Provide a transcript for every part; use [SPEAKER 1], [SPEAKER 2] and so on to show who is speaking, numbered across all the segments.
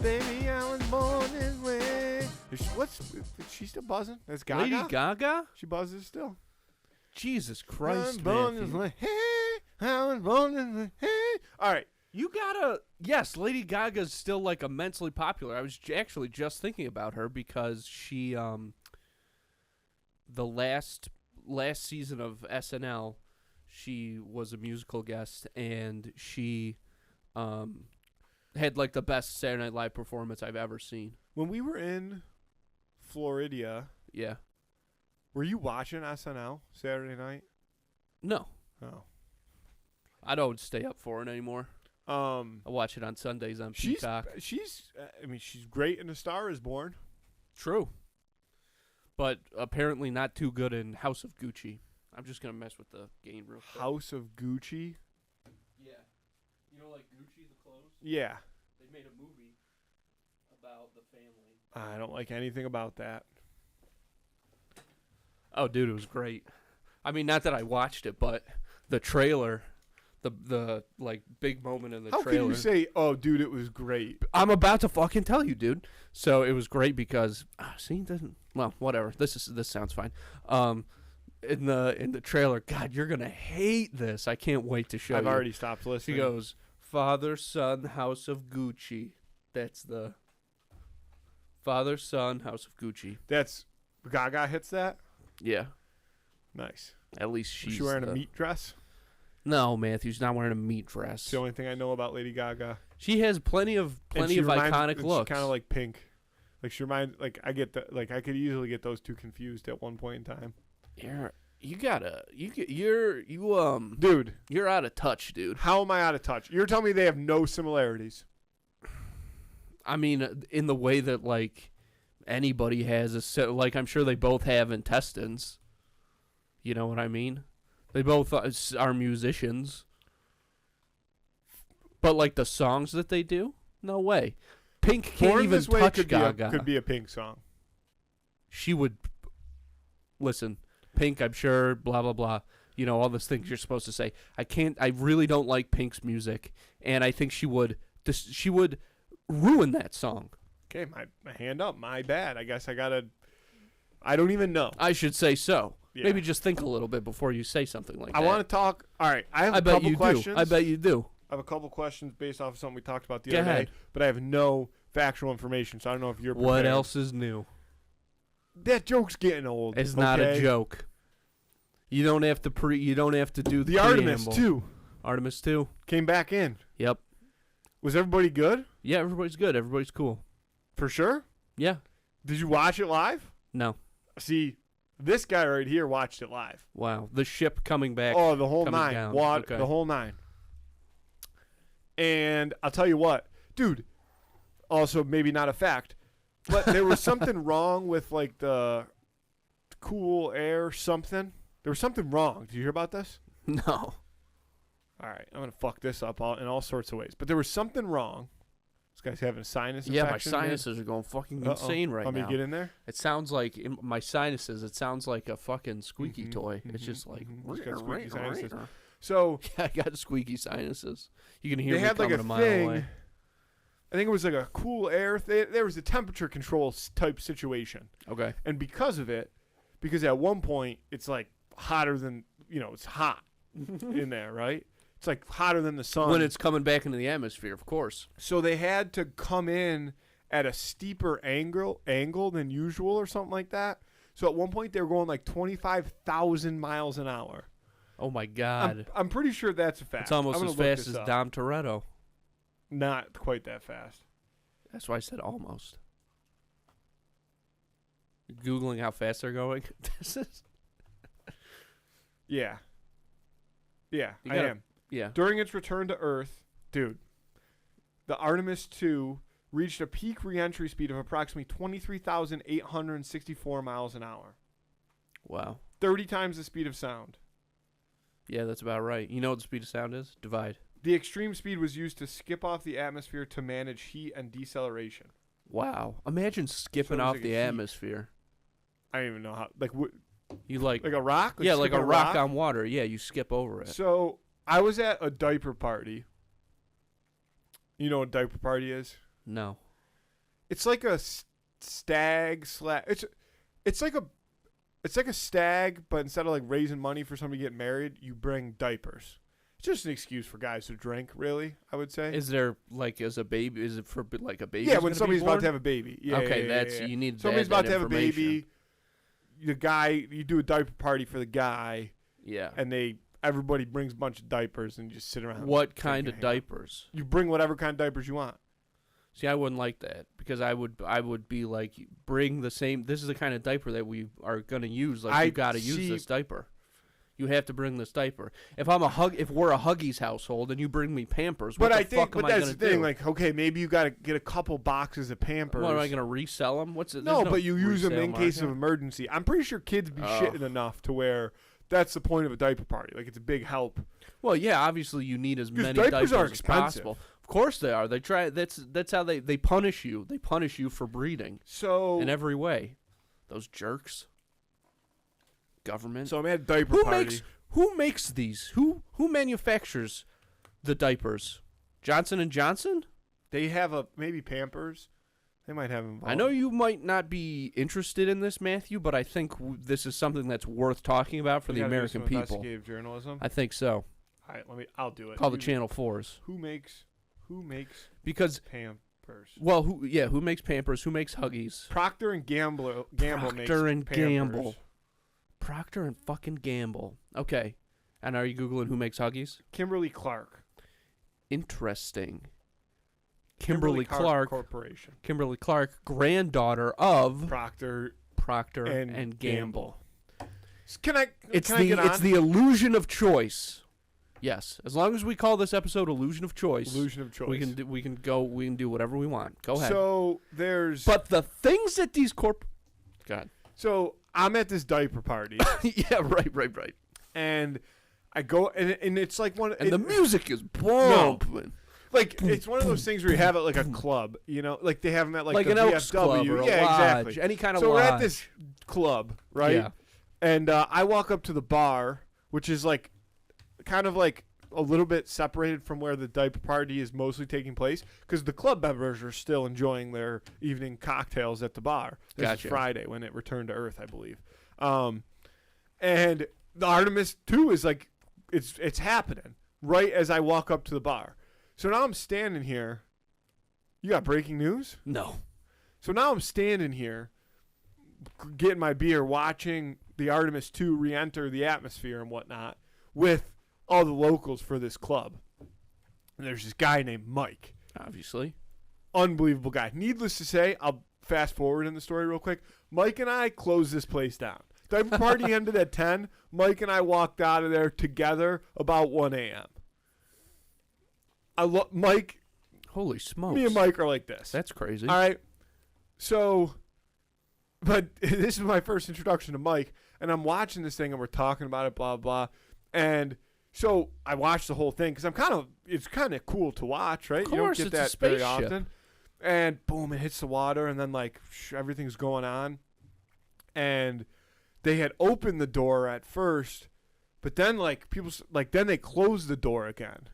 [SPEAKER 1] Baby, I was born this way. Is she still buzzing? That's Gaga?
[SPEAKER 2] Lady Gaga?
[SPEAKER 1] She buzzes still.
[SPEAKER 2] Jesus Christ,
[SPEAKER 1] born this
[SPEAKER 2] Matthew.
[SPEAKER 1] way. Hey, I was born this way. Hey. All right.
[SPEAKER 2] You gotta... Yes, Lady Gaga's still, like, immensely popular. I was actually just thinking about her because she, the last season of SNL, she was a musical guest, and she, had, like, the best Saturday Night Live performance I've ever seen.
[SPEAKER 1] When we were in Florida,
[SPEAKER 2] Yeah.
[SPEAKER 1] were you watching SNL Saturday night?
[SPEAKER 2] No.
[SPEAKER 1] Oh.
[SPEAKER 2] I don't stay up for it anymore. I watch it on Sundays on Peacock.
[SPEAKER 1] She's great in A Star Is Born.
[SPEAKER 2] True. But apparently not too good in House of Gucci. I'm just going to mess with the game real quick.
[SPEAKER 1] House of Gucci?
[SPEAKER 2] Yeah. You know, like Gucci, the clothes?
[SPEAKER 1] Yeah.
[SPEAKER 2] They made a movie about the family.
[SPEAKER 1] I don't like anything about that.
[SPEAKER 2] Oh, dude, it was great. I mean, not that I watched it, but the trailer... The like big moment in the trailer.
[SPEAKER 1] How can you say, "Oh, dude, it was great"?
[SPEAKER 2] I'm about to fucking tell you, dude. So it was great because see, it doesn't. Well, whatever. This sounds fine. In the trailer, God, you're gonna hate this. I can't wait to show you.
[SPEAKER 1] I've already stopped listening.
[SPEAKER 2] She goes, "Father, son, House of Gucci." That's the Father, son, House of Gucci.
[SPEAKER 1] That's Gaga hits that.
[SPEAKER 2] Yeah.
[SPEAKER 1] Nice.
[SPEAKER 2] At least she's
[SPEAKER 1] wearing a meat dress.
[SPEAKER 2] No, Matthew's not wearing a meat dress.
[SPEAKER 1] It's the only thing I know about Lady Gaga.
[SPEAKER 2] She has plenty of iconic looks.
[SPEAKER 1] She's kind of like Pink. Like she reminds. Like I get the. Like I could easily get those two confused at one point in time.
[SPEAKER 2] Dude, you're out of touch, dude.
[SPEAKER 1] How am I out of touch? You're telling me they have no similarities?
[SPEAKER 2] I mean, in the way that like anybody has like I'm sure they both have intestines. You know what I mean? They both are musicians. But, like, the songs that they do? No way. Pink can't even touch Gaga.
[SPEAKER 1] Could be a Pink song.
[SPEAKER 2] She would... Listen, Pink, I'm sure, blah, blah, blah. You know, all those things you're supposed to say. I really don't like Pink's music. And I think she would ruin that song.
[SPEAKER 1] Okay, my hand up. My bad. I guess I don't even know.
[SPEAKER 2] I should say so.
[SPEAKER 1] Yeah.
[SPEAKER 2] Maybe just think a little bit before you say something like that.
[SPEAKER 1] I want to talk. All right, I have a couple questions.
[SPEAKER 2] I bet you do.
[SPEAKER 1] I have a couple questions based off of something we talked about the
[SPEAKER 2] Go
[SPEAKER 1] other
[SPEAKER 2] ahead.
[SPEAKER 1] day, but I have no factual information, so I don't know if you're prepared.
[SPEAKER 2] What else is new?
[SPEAKER 1] That joke's getting old.
[SPEAKER 2] It's not a joke. You don't have to do the
[SPEAKER 1] Artemis
[SPEAKER 2] preamble.
[SPEAKER 1] 2.
[SPEAKER 2] Artemis 2
[SPEAKER 1] came back in.
[SPEAKER 2] Yep.
[SPEAKER 1] Was everybody good?
[SPEAKER 2] Yeah, everybody's good. Everybody's cool.
[SPEAKER 1] For sure?
[SPEAKER 2] Yeah.
[SPEAKER 1] Did you watch it live?
[SPEAKER 2] No.
[SPEAKER 1] See, this guy right here watched it live.
[SPEAKER 2] Wow. The ship coming back.
[SPEAKER 1] Oh, the whole
[SPEAKER 2] coming
[SPEAKER 1] 9.
[SPEAKER 2] down.
[SPEAKER 1] Okay. The whole 9. And I'll tell you what, dude, also maybe not a fact, but there was something wrong with like the cool air something. There was something wrong. Did you hear about this?
[SPEAKER 2] No.
[SPEAKER 1] All right. I'm going to fuck this up in all sorts of ways. But there was something wrong. This guy's having a sinus infection.
[SPEAKER 2] Yeah, my sinuses are going fucking insane right now.
[SPEAKER 1] Let me get in there.
[SPEAKER 2] It sounds like, in my sinuses, it sounds like a fucking squeaky toy. It's just like...
[SPEAKER 1] Got squeaky sinuses. So...
[SPEAKER 2] Yeah, I got squeaky sinuses. You can hear
[SPEAKER 1] me
[SPEAKER 2] coming
[SPEAKER 1] like
[SPEAKER 2] a mile away.
[SPEAKER 1] I think it was like a cool air thing. There was a temperature control type situation.
[SPEAKER 2] Okay.
[SPEAKER 1] And because of it, because at one point, it's like hotter than, it's hot in there, right? It's like hotter than the sun.
[SPEAKER 2] When it's coming back into the atmosphere, of course.
[SPEAKER 1] So they had to come in at a steeper angle than usual or something like that. So at one point, they were going like 25,000 miles an hour.
[SPEAKER 2] Oh, my God.
[SPEAKER 1] I'm pretty sure that's a fact.
[SPEAKER 2] It's almost as fast as Dom Toretto.
[SPEAKER 1] Not quite that fast.
[SPEAKER 2] That's why I said almost. You're Googling how fast they're going? This is...
[SPEAKER 1] Yeah. Yeah, I am.
[SPEAKER 2] Yeah.
[SPEAKER 1] During its return to Earth, dude, the Artemis 2 reached a peak reentry speed of approximately 23,864 miles an hour.
[SPEAKER 2] Wow.
[SPEAKER 1] 30 times the speed of sound.
[SPEAKER 2] Yeah, that's about right. You know what the speed of sound is? Divide.
[SPEAKER 1] The extreme speed was used to skip off the atmosphere to manage heat and deceleration.
[SPEAKER 2] Wow. Imagine skipping off the atmosphere.
[SPEAKER 1] I don't even know how.
[SPEAKER 2] You like
[SPEAKER 1] a rock?
[SPEAKER 2] Yeah, like a rock on water. Yeah, you skip over it.
[SPEAKER 1] So I was at a diaper party. You know what a diaper party is?
[SPEAKER 2] No.
[SPEAKER 1] It's like a stag it's like a stag, but instead of like raising money for somebody getting married, you bring diapers. It's just an excuse for guys to drink, really, I would say.
[SPEAKER 2] Is there like as a baby? Is it for like a baby?
[SPEAKER 1] Yeah, when somebody's about to have a baby. Yeah.
[SPEAKER 2] Okay,
[SPEAKER 1] yeah.
[SPEAKER 2] you need
[SPEAKER 1] somebody's about to have a
[SPEAKER 2] information.
[SPEAKER 1] baby. The guy, you do a diaper party for the guy.
[SPEAKER 2] Yeah.
[SPEAKER 1] And everybody brings a bunch of diapers and you just sit around.
[SPEAKER 2] What kind of diapers?
[SPEAKER 1] You bring whatever kind of diapers you want.
[SPEAKER 2] See, I wouldn't like that because I would be like, bring the same. This is the kind of diaper that we are gonna use. Like you got to use this diaper. You have to bring this diaper. If we're a Huggies household and you bring me Pampers, what the fuck am I gonna do? But that's the thing.
[SPEAKER 1] Like, okay, maybe you got to get a couple boxes of Pampers.
[SPEAKER 2] What, am I gonna resell them?
[SPEAKER 1] No, but you use them in case of emergency. I'm pretty sure kids be shitting enough to where that's the point of a diaper party. Like, it's a big help.
[SPEAKER 2] Well, yeah, obviously you need as many
[SPEAKER 1] diapers are
[SPEAKER 2] as
[SPEAKER 1] expensive.
[SPEAKER 2] possible. Of course they are. They try. That's how they punish you. They punish you for breeding.
[SPEAKER 1] So
[SPEAKER 2] in every way, those jerks. Government.
[SPEAKER 1] So I'm at a diaper party.
[SPEAKER 2] Who makes these? Who manufactures the diapers? Johnson & Johnson?
[SPEAKER 1] They have maybe Pampers. They might have them.
[SPEAKER 2] I know you might not be interested in this, Matthew, but I think this is something that's worth talking about for the American people.
[SPEAKER 1] Investigative journalism.
[SPEAKER 2] I think so.
[SPEAKER 1] All right, I'll do it.
[SPEAKER 2] Call the Channel 4s.
[SPEAKER 1] Who makes
[SPEAKER 2] because
[SPEAKER 1] Pampers?
[SPEAKER 2] Well, who makes Pampers? Who makes Huggies?
[SPEAKER 1] Procter and Gamble makes
[SPEAKER 2] Procter and
[SPEAKER 1] Pampers.
[SPEAKER 2] Gamble. Procter and fucking Gamble. Okay. And are you Googling who makes Huggies?
[SPEAKER 1] Kimberly-Clark.
[SPEAKER 2] Interesting. Kimberly-Clark
[SPEAKER 1] Corporation.
[SPEAKER 2] Kimberly-Clark, granddaughter of
[SPEAKER 1] Procter
[SPEAKER 2] and Gamble.
[SPEAKER 1] Can I
[SPEAKER 2] It's
[SPEAKER 1] get on?
[SPEAKER 2] It's the illusion of choice. Yes, as long as we call this episode "Illusion of Choice," we can do whatever we want. Go ahead.
[SPEAKER 1] So
[SPEAKER 2] but the things that these God.
[SPEAKER 1] So I'm at this diaper party.
[SPEAKER 2] Yeah, right.
[SPEAKER 1] And I go and it's like
[SPEAKER 2] the music is bumping.
[SPEAKER 1] No. Like it's one of those things where you have it like a club, you know, like they have them at like the
[SPEAKER 2] an Elks club
[SPEAKER 1] VFW.
[SPEAKER 2] or a
[SPEAKER 1] yeah,
[SPEAKER 2] lodge,
[SPEAKER 1] exactly.
[SPEAKER 2] Any kind of
[SPEAKER 1] so
[SPEAKER 2] lodge.
[SPEAKER 1] we're at this club, right?
[SPEAKER 2] Yeah.
[SPEAKER 1] And I walk up to the bar, which is like kind of like a little bit separated from where the diaper party is mostly taking place, because the club members are still enjoying their evening cocktails at the bar. This is Friday when it returned to Earth, I believe. And the Artemis 2 is like, it's happening right as I walk up to the bar. So now I'm standing here. You got breaking news?
[SPEAKER 2] No.
[SPEAKER 1] So now I'm standing here, getting my beer, watching the Artemis 2 re-enter the atmosphere and whatnot with all the locals for this club. And there's this guy named Mike.
[SPEAKER 2] Obviously.
[SPEAKER 1] Unbelievable guy. Needless to say, I'll fast forward in the story real quick. Mike and I closed this place down. Diaper party ended at 10. Mike and I walked out of there together about 1 a.m. Mike.
[SPEAKER 2] Holy smokes.
[SPEAKER 1] Me and Mike are like this.
[SPEAKER 2] That's crazy.
[SPEAKER 1] All right. So, but this is my first introduction to Mike, and I'm watching this thing, and we're talking about it, blah, blah. And so I watched the whole thing because it's kind of cool to watch, right?
[SPEAKER 2] Of course,
[SPEAKER 1] you don't get that very often. And boom, it hits the water, and then like everything's going on. And they had opened the door at first, but then like then they closed the door again.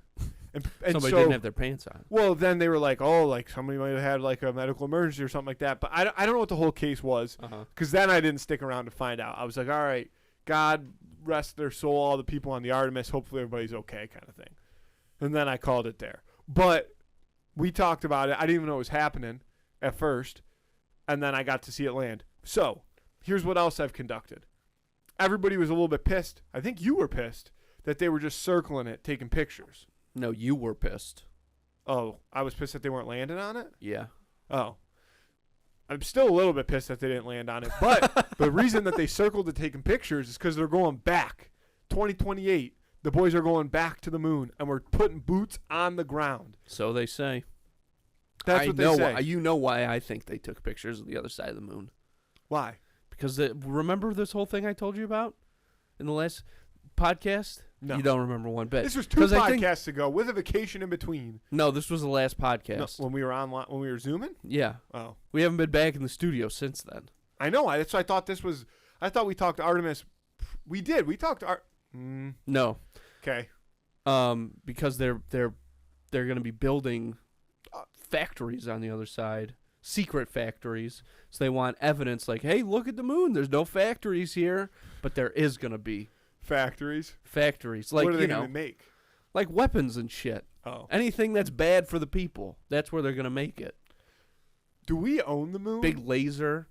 [SPEAKER 1] And
[SPEAKER 2] somebody didn't have their pants on.
[SPEAKER 1] Well, then they were like, oh, like somebody might have had like a medical emergency or something like that. But I don't know what the whole case was, because then I didn't stick around to find out. I was like, all right, God rest their soul, all the people on the Artemis. Hopefully everybody's okay, kind of thing. And then I called it there. But we talked about it. I didn't even know it was happening at first. And then I got to see it land. So here's what else I've conducted. Everybody was a little bit pissed. I think you were pissed that they were just circling it, taking pictures.
[SPEAKER 2] No, you were pissed.
[SPEAKER 1] Oh, I was pissed that they weren't landing on it?
[SPEAKER 2] Yeah.
[SPEAKER 1] Oh. I'm still a little bit pissed that they didn't land on it. But the reason that they circled it taking pictures is because they're going back. 2028, the boys are going back to the moon, and we're putting boots on the ground.
[SPEAKER 2] So they say.
[SPEAKER 1] That's what they say.
[SPEAKER 2] You know why I think they took pictures of the other side of the moon.
[SPEAKER 1] Why?
[SPEAKER 2] Because remember this whole thing I told you about in the last podcast?
[SPEAKER 1] No.
[SPEAKER 2] You don't remember one bit.
[SPEAKER 1] This was 2 podcasts ago with a vacation in between.
[SPEAKER 2] No, this was the last podcast.
[SPEAKER 1] No, when we were online, when we were Zooming?
[SPEAKER 2] Yeah.
[SPEAKER 1] Oh.
[SPEAKER 2] We haven't been back in the studio since then.
[SPEAKER 1] I know. That's why I thought this was. I thought we talked to Artemis. We did. We talked to
[SPEAKER 2] No.
[SPEAKER 1] Okay.
[SPEAKER 2] Because they're going to be building factories on the other side secret factories. So they want evidence like, hey, look at the moon. There's no factories here, but there is gonna be
[SPEAKER 1] Factories.
[SPEAKER 2] like
[SPEAKER 1] What are they
[SPEAKER 2] you
[SPEAKER 1] gonna
[SPEAKER 2] know,
[SPEAKER 1] make?
[SPEAKER 2] like weapons and shit.
[SPEAKER 1] Oh.
[SPEAKER 2] Anything that's bad for the people, that's where they're gonna make it.
[SPEAKER 1] Do we own the moon?
[SPEAKER 2] Big laser.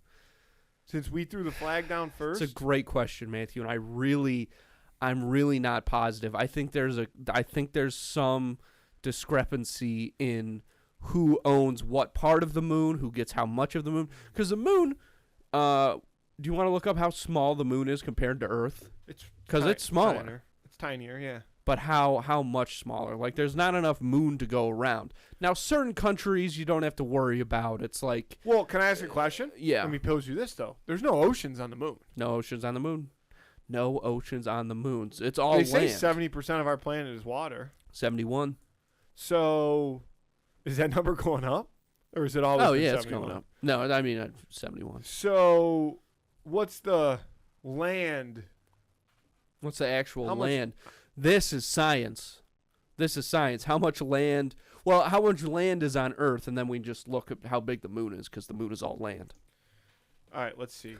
[SPEAKER 1] Since we threw the flag down first.
[SPEAKER 2] It's a great question, Matthew, and I'm really not positive. I think there's some discrepancy in who owns what part of the moon, who gets how much of the moon. Because the moon, do you want to look up how small the moon is compared to Earth? Because it's smaller.
[SPEAKER 1] Tinier. It's tinier, yeah.
[SPEAKER 2] But how much smaller? Like, there's not enough moon to go around. Now, certain countries you don't have to worry about. It's like...
[SPEAKER 1] Well, can I ask a question?
[SPEAKER 2] Yeah.
[SPEAKER 1] Let me pose you this, though. There's no oceans on the moon.
[SPEAKER 2] No oceans on the moon. No oceans on the moon. It's all
[SPEAKER 1] They say
[SPEAKER 2] land.
[SPEAKER 1] 70% of our planet is water.
[SPEAKER 2] 71.
[SPEAKER 1] So, is that number going up? Or is it always
[SPEAKER 2] Oh,
[SPEAKER 1] been
[SPEAKER 2] yeah, it's
[SPEAKER 1] 71?
[SPEAKER 2] going up. No, I mean, 71.
[SPEAKER 1] So, what's the land?
[SPEAKER 2] What's the actual
[SPEAKER 1] How much-
[SPEAKER 2] land? This is science. How much land? Well, how much land is on Earth, and then we just look at how big the moon is, because the moon is all land.
[SPEAKER 1] All right, let's see.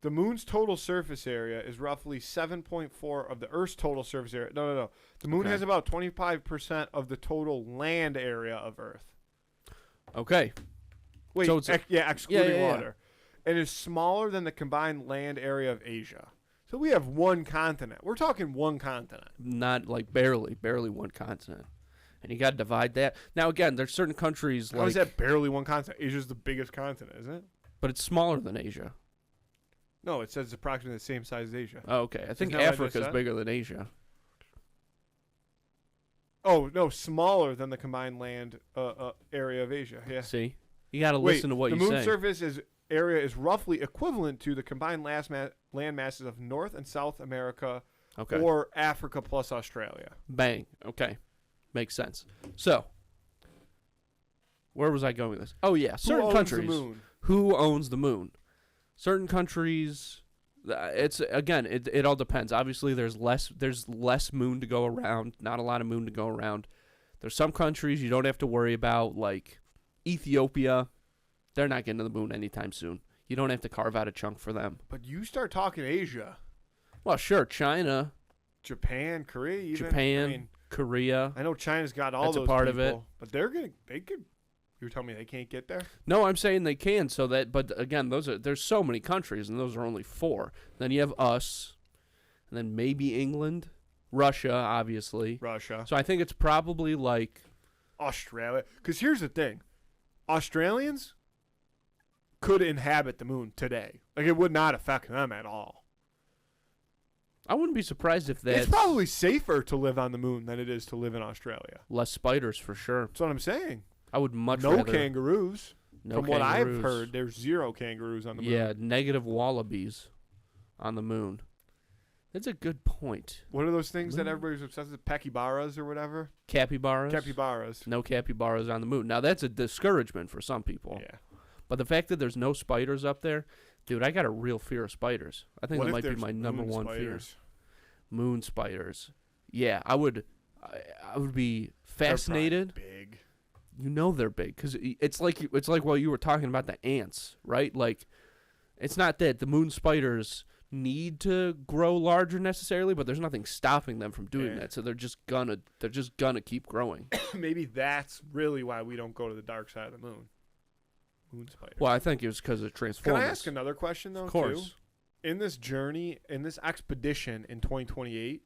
[SPEAKER 1] The moon's total surface area is roughly 7.4 of the Earth's total surface area. No. The moon
[SPEAKER 2] Okay.
[SPEAKER 1] has about 25% of the total land area of Earth.
[SPEAKER 2] Okay.
[SPEAKER 1] Wait,
[SPEAKER 2] So it's
[SPEAKER 1] excluding
[SPEAKER 2] yeah.
[SPEAKER 1] water. And is smaller than the combined land area of Asia. So we have one continent. We're talking one continent.
[SPEAKER 2] Not like barely one continent. And you got to divide that. Now, again, there's certain countries
[SPEAKER 1] How
[SPEAKER 2] like...
[SPEAKER 1] is that barely one continent? Asia's the biggest continent, isn't it?
[SPEAKER 2] But it's smaller than Asia.
[SPEAKER 1] No, it says it's approximately the same size as Asia.
[SPEAKER 2] Oh, okay. I think
[SPEAKER 1] that what I just
[SPEAKER 2] Africa's
[SPEAKER 1] said?
[SPEAKER 2] bigger than Asia.
[SPEAKER 1] Oh, no, smaller than the combined land area of Asia. Yeah.
[SPEAKER 2] See? You got to
[SPEAKER 1] Wait,
[SPEAKER 2] listen to what
[SPEAKER 1] the
[SPEAKER 2] you
[SPEAKER 1] moon's
[SPEAKER 2] say.
[SPEAKER 1] surface area is roughly equivalent to the combined land masses of North and South America
[SPEAKER 2] Okay.
[SPEAKER 1] or Africa plus Australia.
[SPEAKER 2] Bang. Okay. Makes sense. So, where was I going with this? Oh, yeah. Certain
[SPEAKER 1] Who owns
[SPEAKER 2] countries.
[SPEAKER 1] the moon?
[SPEAKER 2] Who owns the moon? Certain countries. It's again. It all depends. Obviously, there's less moon to go around. Not a lot of moon to go around. There's some countries you don't have to worry about, like Ethiopia. They're not getting to the moon anytime soon. You don't have to carve out a chunk for them.
[SPEAKER 1] But you start talking Asia,
[SPEAKER 2] Well, sure, China,
[SPEAKER 1] Japan, Korea, even.
[SPEAKER 2] Japan,
[SPEAKER 1] I mean,
[SPEAKER 2] Korea.
[SPEAKER 1] I know China's got all
[SPEAKER 2] That's a
[SPEAKER 1] those
[SPEAKER 2] part of
[SPEAKER 1] people,
[SPEAKER 2] it.
[SPEAKER 1] but they could. You're telling me they can't get there?
[SPEAKER 2] No, I'm saying they can. So that, but again, there's so many countries, and those are only 4. Then you have us, and then maybe England, Russia, obviously.
[SPEAKER 1] Russia,
[SPEAKER 2] So I think it's probably like
[SPEAKER 1] Australia. Because here's the thing, Australians could inhabit the moon today. Like it would not affect them at all.
[SPEAKER 2] I wouldn't be surprised if that's
[SPEAKER 1] It's probably safer to live on the moon than it is to live in Australia.
[SPEAKER 2] less spiders for sure.
[SPEAKER 1] That's what I'm saying.
[SPEAKER 2] I would much
[SPEAKER 1] No
[SPEAKER 2] rather
[SPEAKER 1] kangaroos.
[SPEAKER 2] no
[SPEAKER 1] From what I've
[SPEAKER 2] kangaroos.
[SPEAKER 1] heard, there's 0 kangaroos on the moon.
[SPEAKER 2] Yeah, negative wallabies on the moon. That's a good point.
[SPEAKER 1] What are those things that
[SPEAKER 2] Moon.
[SPEAKER 1] everybody's obsessed with? Capybaras or whatever?
[SPEAKER 2] Capybaras.
[SPEAKER 1] Capybaras.
[SPEAKER 2] No capybaras on the moon. Now that's a discouragement for some people.
[SPEAKER 1] Yeah.
[SPEAKER 2] But the fact that there's no spiders up there, dude, I got a real fear of spiders. I think
[SPEAKER 1] What
[SPEAKER 2] that
[SPEAKER 1] if
[SPEAKER 2] might be
[SPEAKER 1] there's
[SPEAKER 2] my number
[SPEAKER 1] moon
[SPEAKER 2] one fear.
[SPEAKER 1] spiders?
[SPEAKER 2] Moon spiders. Yeah, I would be
[SPEAKER 1] They're
[SPEAKER 2] fascinated.
[SPEAKER 1] probably big.
[SPEAKER 2] You know they're big because it's like while you were talking about the ants, right? Like, it's not that the moon spiders need to grow larger necessarily, but there's nothing stopping them from doing
[SPEAKER 1] Yeah.
[SPEAKER 2] that. So they're just gonna keep growing.
[SPEAKER 1] Maybe that's really why we don't go to the dark side of the moon. Moon spiders.
[SPEAKER 2] Well, I think it was because of
[SPEAKER 1] Can
[SPEAKER 2] Transformers.
[SPEAKER 1] I ask another question though?
[SPEAKER 2] Of course.
[SPEAKER 1] Too? In this journey, in this expedition in 2028,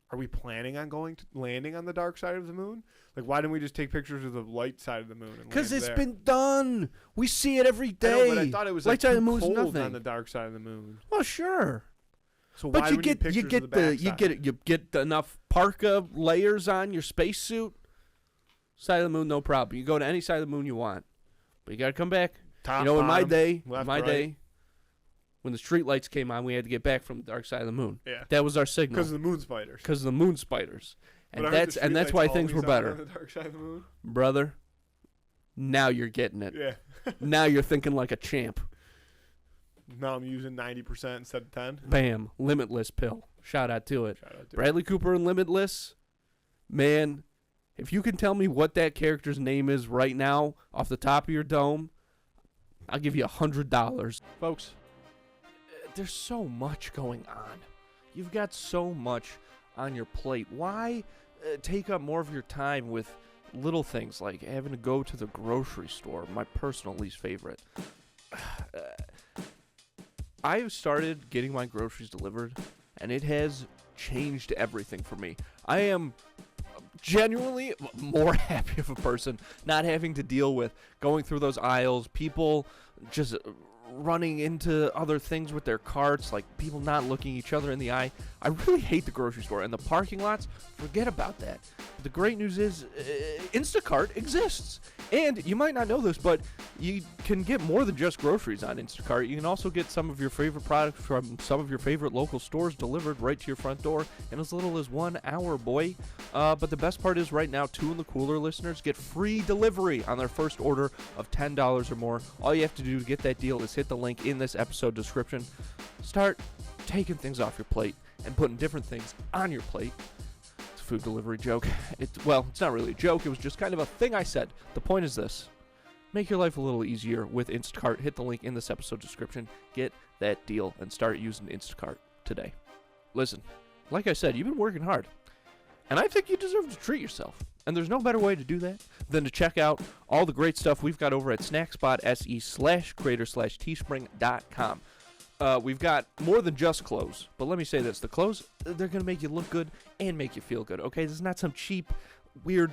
[SPEAKER 1] are we planning on landing on the dark side of the moon? Like, why didn't we just take pictures of the light side of the moon?
[SPEAKER 2] Because
[SPEAKER 1] land
[SPEAKER 2] it's
[SPEAKER 1] there?
[SPEAKER 2] been done. We see it every
[SPEAKER 1] I
[SPEAKER 2] day.
[SPEAKER 1] know, but I thought it was
[SPEAKER 2] light
[SPEAKER 1] like
[SPEAKER 2] side
[SPEAKER 1] too
[SPEAKER 2] of the moon's
[SPEAKER 1] cold
[SPEAKER 2] nothing.
[SPEAKER 1] on the dark side of the moon.
[SPEAKER 2] Well, sure.
[SPEAKER 1] So
[SPEAKER 2] But
[SPEAKER 1] why
[SPEAKER 2] you
[SPEAKER 1] do we need
[SPEAKER 2] get
[SPEAKER 1] pictures of the
[SPEAKER 2] you get enough parka layers on your spacesuit. Side of the moon, no problem. You go to any side of the moon you want, but you gotta come back.
[SPEAKER 1] Top,
[SPEAKER 2] You know, in my
[SPEAKER 1] bottom,
[SPEAKER 2] day,
[SPEAKER 1] left,
[SPEAKER 2] my
[SPEAKER 1] right.
[SPEAKER 2] day, when the street lights came on, we had to get back from the dark side of the moon.
[SPEAKER 1] Yeah,
[SPEAKER 2] That was our signal
[SPEAKER 1] because of the moon spiders.
[SPEAKER 2] because of the moon spiders,
[SPEAKER 1] But
[SPEAKER 2] and
[SPEAKER 1] aren't the
[SPEAKER 2] that's
[SPEAKER 1] streetlights
[SPEAKER 2] why things were
[SPEAKER 1] always on
[SPEAKER 2] better,
[SPEAKER 1] the dark side of the moon.
[SPEAKER 2] brother. Now you're getting it.
[SPEAKER 1] Yeah.
[SPEAKER 2] Now you're thinking like a champ.
[SPEAKER 1] Now I'm using 90% instead of 10.
[SPEAKER 2] Bam, Limitless pill. Shout out to it.
[SPEAKER 1] Shout out to
[SPEAKER 2] Bradley Cooper and Limitless, man, If you can tell me what that character's name is right now off the top of your dome, I'll give you $100. Folks, there's so much going on. You've got so much on your plate. Why take up more of your time with little things like having to go to the grocery store, my personal least favorite? I've started getting my groceries delivered, and it has changed everything for me. I am genuinely more happy of a person not having to deal with going through those aisles, people just running into other things with their carts, like people not looking each other in the eye. I really hate the grocery store, and the parking lots, forget about that. The great news is Instacart exists. And you might not know this, but you can get more than just groceries on Instacart. You can also get some of your favorite products from some of your favorite local stores delivered right to your front door in as little as 1 hour, boy. But the best part is right now, Two in the Cooler listeners get free delivery on their first order of $10 or more. All you have to do to get that deal is hit the link in this episode description. Start taking things off your plate and putting different things on your plate. Food delivery joke. It's not really a joke. It was just kind of a thing I said. The point is this. Make your life a little easier with Instacart. Hit the link in this episode description. Get that deal and start using Instacart today. Listen, like I said, you've been working hard. And I think you deserve to treat yourself. And there's no better way to do that than to check out all the great stuff we've got over at snackspot.se/creator/teespring.com. We've got more than just clothes, but let me say this. The clothes, they're going to make you look good and make you feel good, okay? This is not some cheap, weird,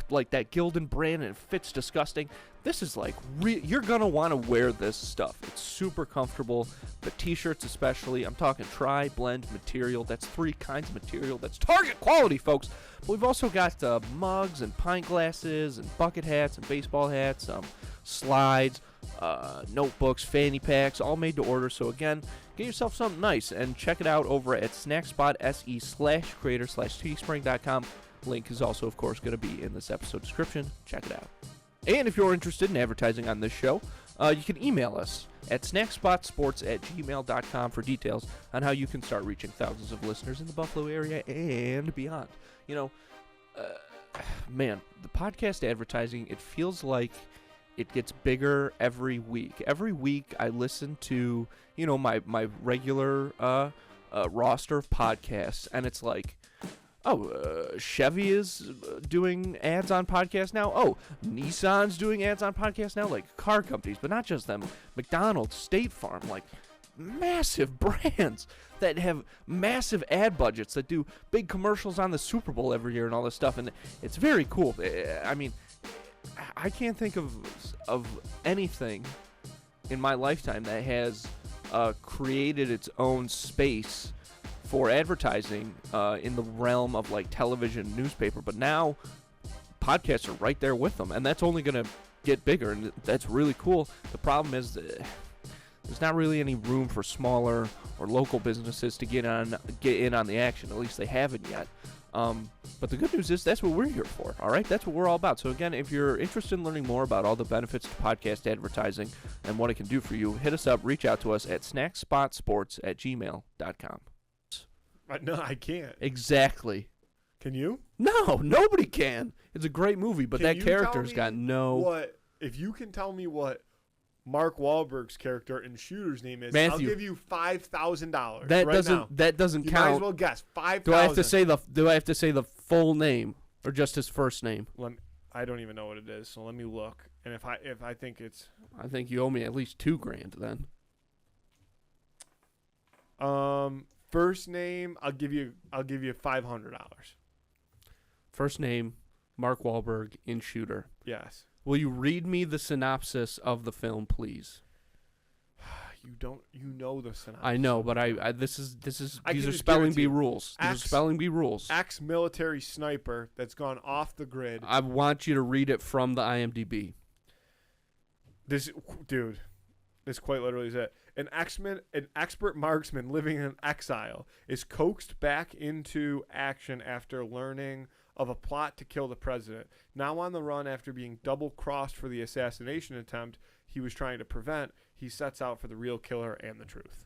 [SPEAKER 2] like that Gildan brand, and it fits disgusting. This is like, you're going to want to wear this stuff. It's super comfortable. The t-shirts especially. I'm talking tri-blend material. That's 3 kinds of material. That's Target quality, folks. But we've also got mugs and pint glasses and bucket hats and baseball hats, slides, notebooks, fanny packs, all made to order. So again, get yourself something nice and check it out over at snackspot.se/creator/teespring.com. Link is also, of course, going to be in this episode description. Check it out. And if you're interested in advertising on this show, you can email us at snackspotsports@gmail.com for details on how you can start reaching thousands of listeners in the Buffalo area and beyond. You know, man, the podcast advertising, it feels like it gets bigger every week. Every week I listen to, my regular roster of podcasts, and it's like, Chevy is doing ads on podcasts now. Oh, Nissan's doing ads on podcasts now, like car companies, but not just them. McDonald's, State Farm, like massive brands that have massive ad budgets that do big commercials on the Super Bowl every year and all this stuff, and it's very cool. I mean, I can't think of anything in my lifetime that has created its own space for advertising in the realm of like television, newspaper, but now podcasts are right there with them, and that's only going to get bigger, and that's really cool. The problem is that there's not really any room for smaller or local businesses to get in on the action. At least they haven't yet. But the good news is that's what we're here for, all right? That's what we're all about. So again, if you're interested in learning more about all the benefits to podcast advertising and what it can do for you, hit us up, reach out to us at snackspotsports@gmail.com.
[SPEAKER 1] No, I can't.
[SPEAKER 2] Exactly.
[SPEAKER 1] Can you?
[SPEAKER 2] No, nobody can. It's a great movie, but that character's got no...
[SPEAKER 1] If you can tell me what Mark Wahlberg's character in Shooter's name is,
[SPEAKER 2] Matthew,
[SPEAKER 1] I'll give you $5,000
[SPEAKER 2] that
[SPEAKER 1] right
[SPEAKER 2] doesn't,
[SPEAKER 1] now.
[SPEAKER 2] That doesn't
[SPEAKER 1] you
[SPEAKER 2] count.
[SPEAKER 1] You might as well guess. $5,000.
[SPEAKER 2] Do I have to say the full name or just his first name?
[SPEAKER 1] I don't even know what it is, so let me look. And if I think it's...
[SPEAKER 2] I think you owe me at least $2,000 then.
[SPEAKER 1] First name, I'll give you $500.
[SPEAKER 2] First name, Mark Wahlberg in Shooter.
[SPEAKER 1] Yes.
[SPEAKER 2] Will you read me the synopsis of the film, please?
[SPEAKER 1] You know the synopsis.
[SPEAKER 2] I know, but these are spelling bee rules. These are spelling bee rules.
[SPEAKER 1] Ex-military sniper that's gone off the grid.
[SPEAKER 2] I want you to read it from the IMDb.
[SPEAKER 1] This quite literally is it. An expert marksman living in exile is coaxed back into action after learning of a plot to kill the president. Now on the run after being double-crossed for the assassination attempt he was trying to prevent, he sets out for the real killer and the truth.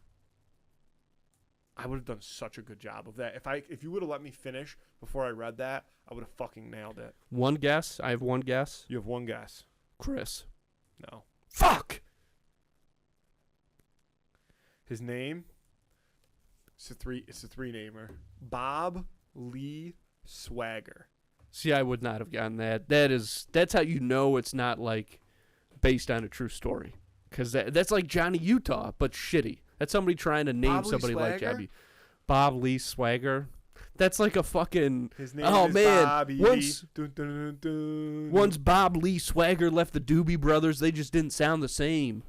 [SPEAKER 1] I would have done such a good job of that. If you would have let me finish before I read that, I would have fucking nailed it.
[SPEAKER 2] One guess. I have one guess.
[SPEAKER 1] You have one guess.
[SPEAKER 2] Chris.
[SPEAKER 1] No.
[SPEAKER 2] Fuck.
[SPEAKER 1] His name. It's a three-namer. Bob Lee Swagger.
[SPEAKER 2] See, I would not have gotten that. That's how you know it's not like based on a true story. Because that's like Johnny Utah, but shitty. That's somebody trying to name
[SPEAKER 1] Bob Lee
[SPEAKER 2] somebody like
[SPEAKER 1] Swagger?
[SPEAKER 2] Jabby. Bob Lee Swagger. That's like a fucking.
[SPEAKER 1] His name
[SPEAKER 2] Oh
[SPEAKER 1] is
[SPEAKER 2] man!
[SPEAKER 1] Bobby
[SPEAKER 2] Once,
[SPEAKER 1] Lee. Dun, dun, dun, dun.
[SPEAKER 2] once Bob Lee Swagger left the Doobie Brothers, they just didn't sound the same.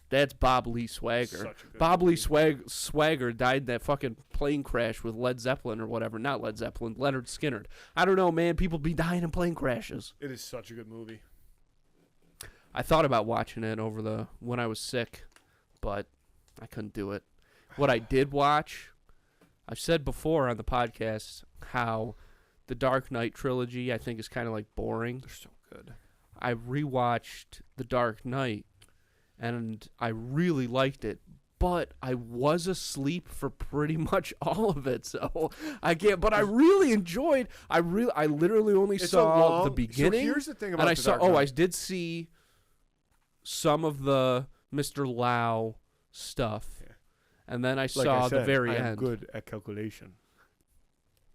[SPEAKER 2] That's Bob Lee Swagger.
[SPEAKER 1] Such a good
[SPEAKER 2] Bob Lee
[SPEAKER 1] movie.
[SPEAKER 2] Swagger died in that fucking plane crash with Led Zeppelin or whatever. Not Led Zeppelin, Leonard Skinner. I don't know, man. People be dying in plane crashes.
[SPEAKER 1] It is such a good movie.
[SPEAKER 2] I thought about watching it when I was sick, but I couldn't do it. What I did watch, I've said before on the podcast how the Dark Knight trilogy I think is kind of like boring.
[SPEAKER 1] They're so good.
[SPEAKER 2] I rewatched The Dark Knight, and I really liked it, but I was asleep for pretty much all of it, so I can't. But I really enjoyed. I literally only
[SPEAKER 1] It's
[SPEAKER 2] saw the beginning.
[SPEAKER 1] So here's the thing about
[SPEAKER 2] and I
[SPEAKER 1] the
[SPEAKER 2] saw.
[SPEAKER 1] Dark Knight.
[SPEAKER 2] I did see some of the Mr. Lau stuff,
[SPEAKER 1] Yeah.
[SPEAKER 2] and then I
[SPEAKER 1] Like
[SPEAKER 2] saw
[SPEAKER 1] I said,
[SPEAKER 2] the very
[SPEAKER 1] I am
[SPEAKER 2] end.
[SPEAKER 1] good at calculation.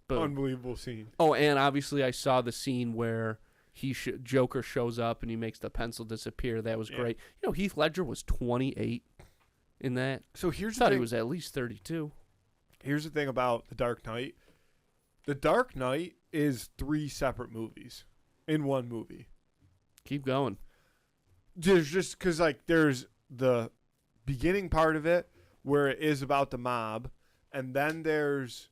[SPEAKER 2] Boom.
[SPEAKER 1] Unbelievable scene.
[SPEAKER 2] Oh, and obviously I saw the scene where Joker shows up and he makes the pencil disappear. That was
[SPEAKER 1] Yeah.
[SPEAKER 2] great. You know, Heath Ledger was 28 in that.
[SPEAKER 1] So here's
[SPEAKER 2] I
[SPEAKER 1] the
[SPEAKER 2] thought
[SPEAKER 1] thing.
[SPEAKER 2] he was at least 32.
[SPEAKER 1] Here's the thing about The Dark Knight. The Dark Knight is 3 separate movies in one movie.
[SPEAKER 2] Keep going.
[SPEAKER 1] There's just because there's the beginning part of it where it is about the mob, and then there's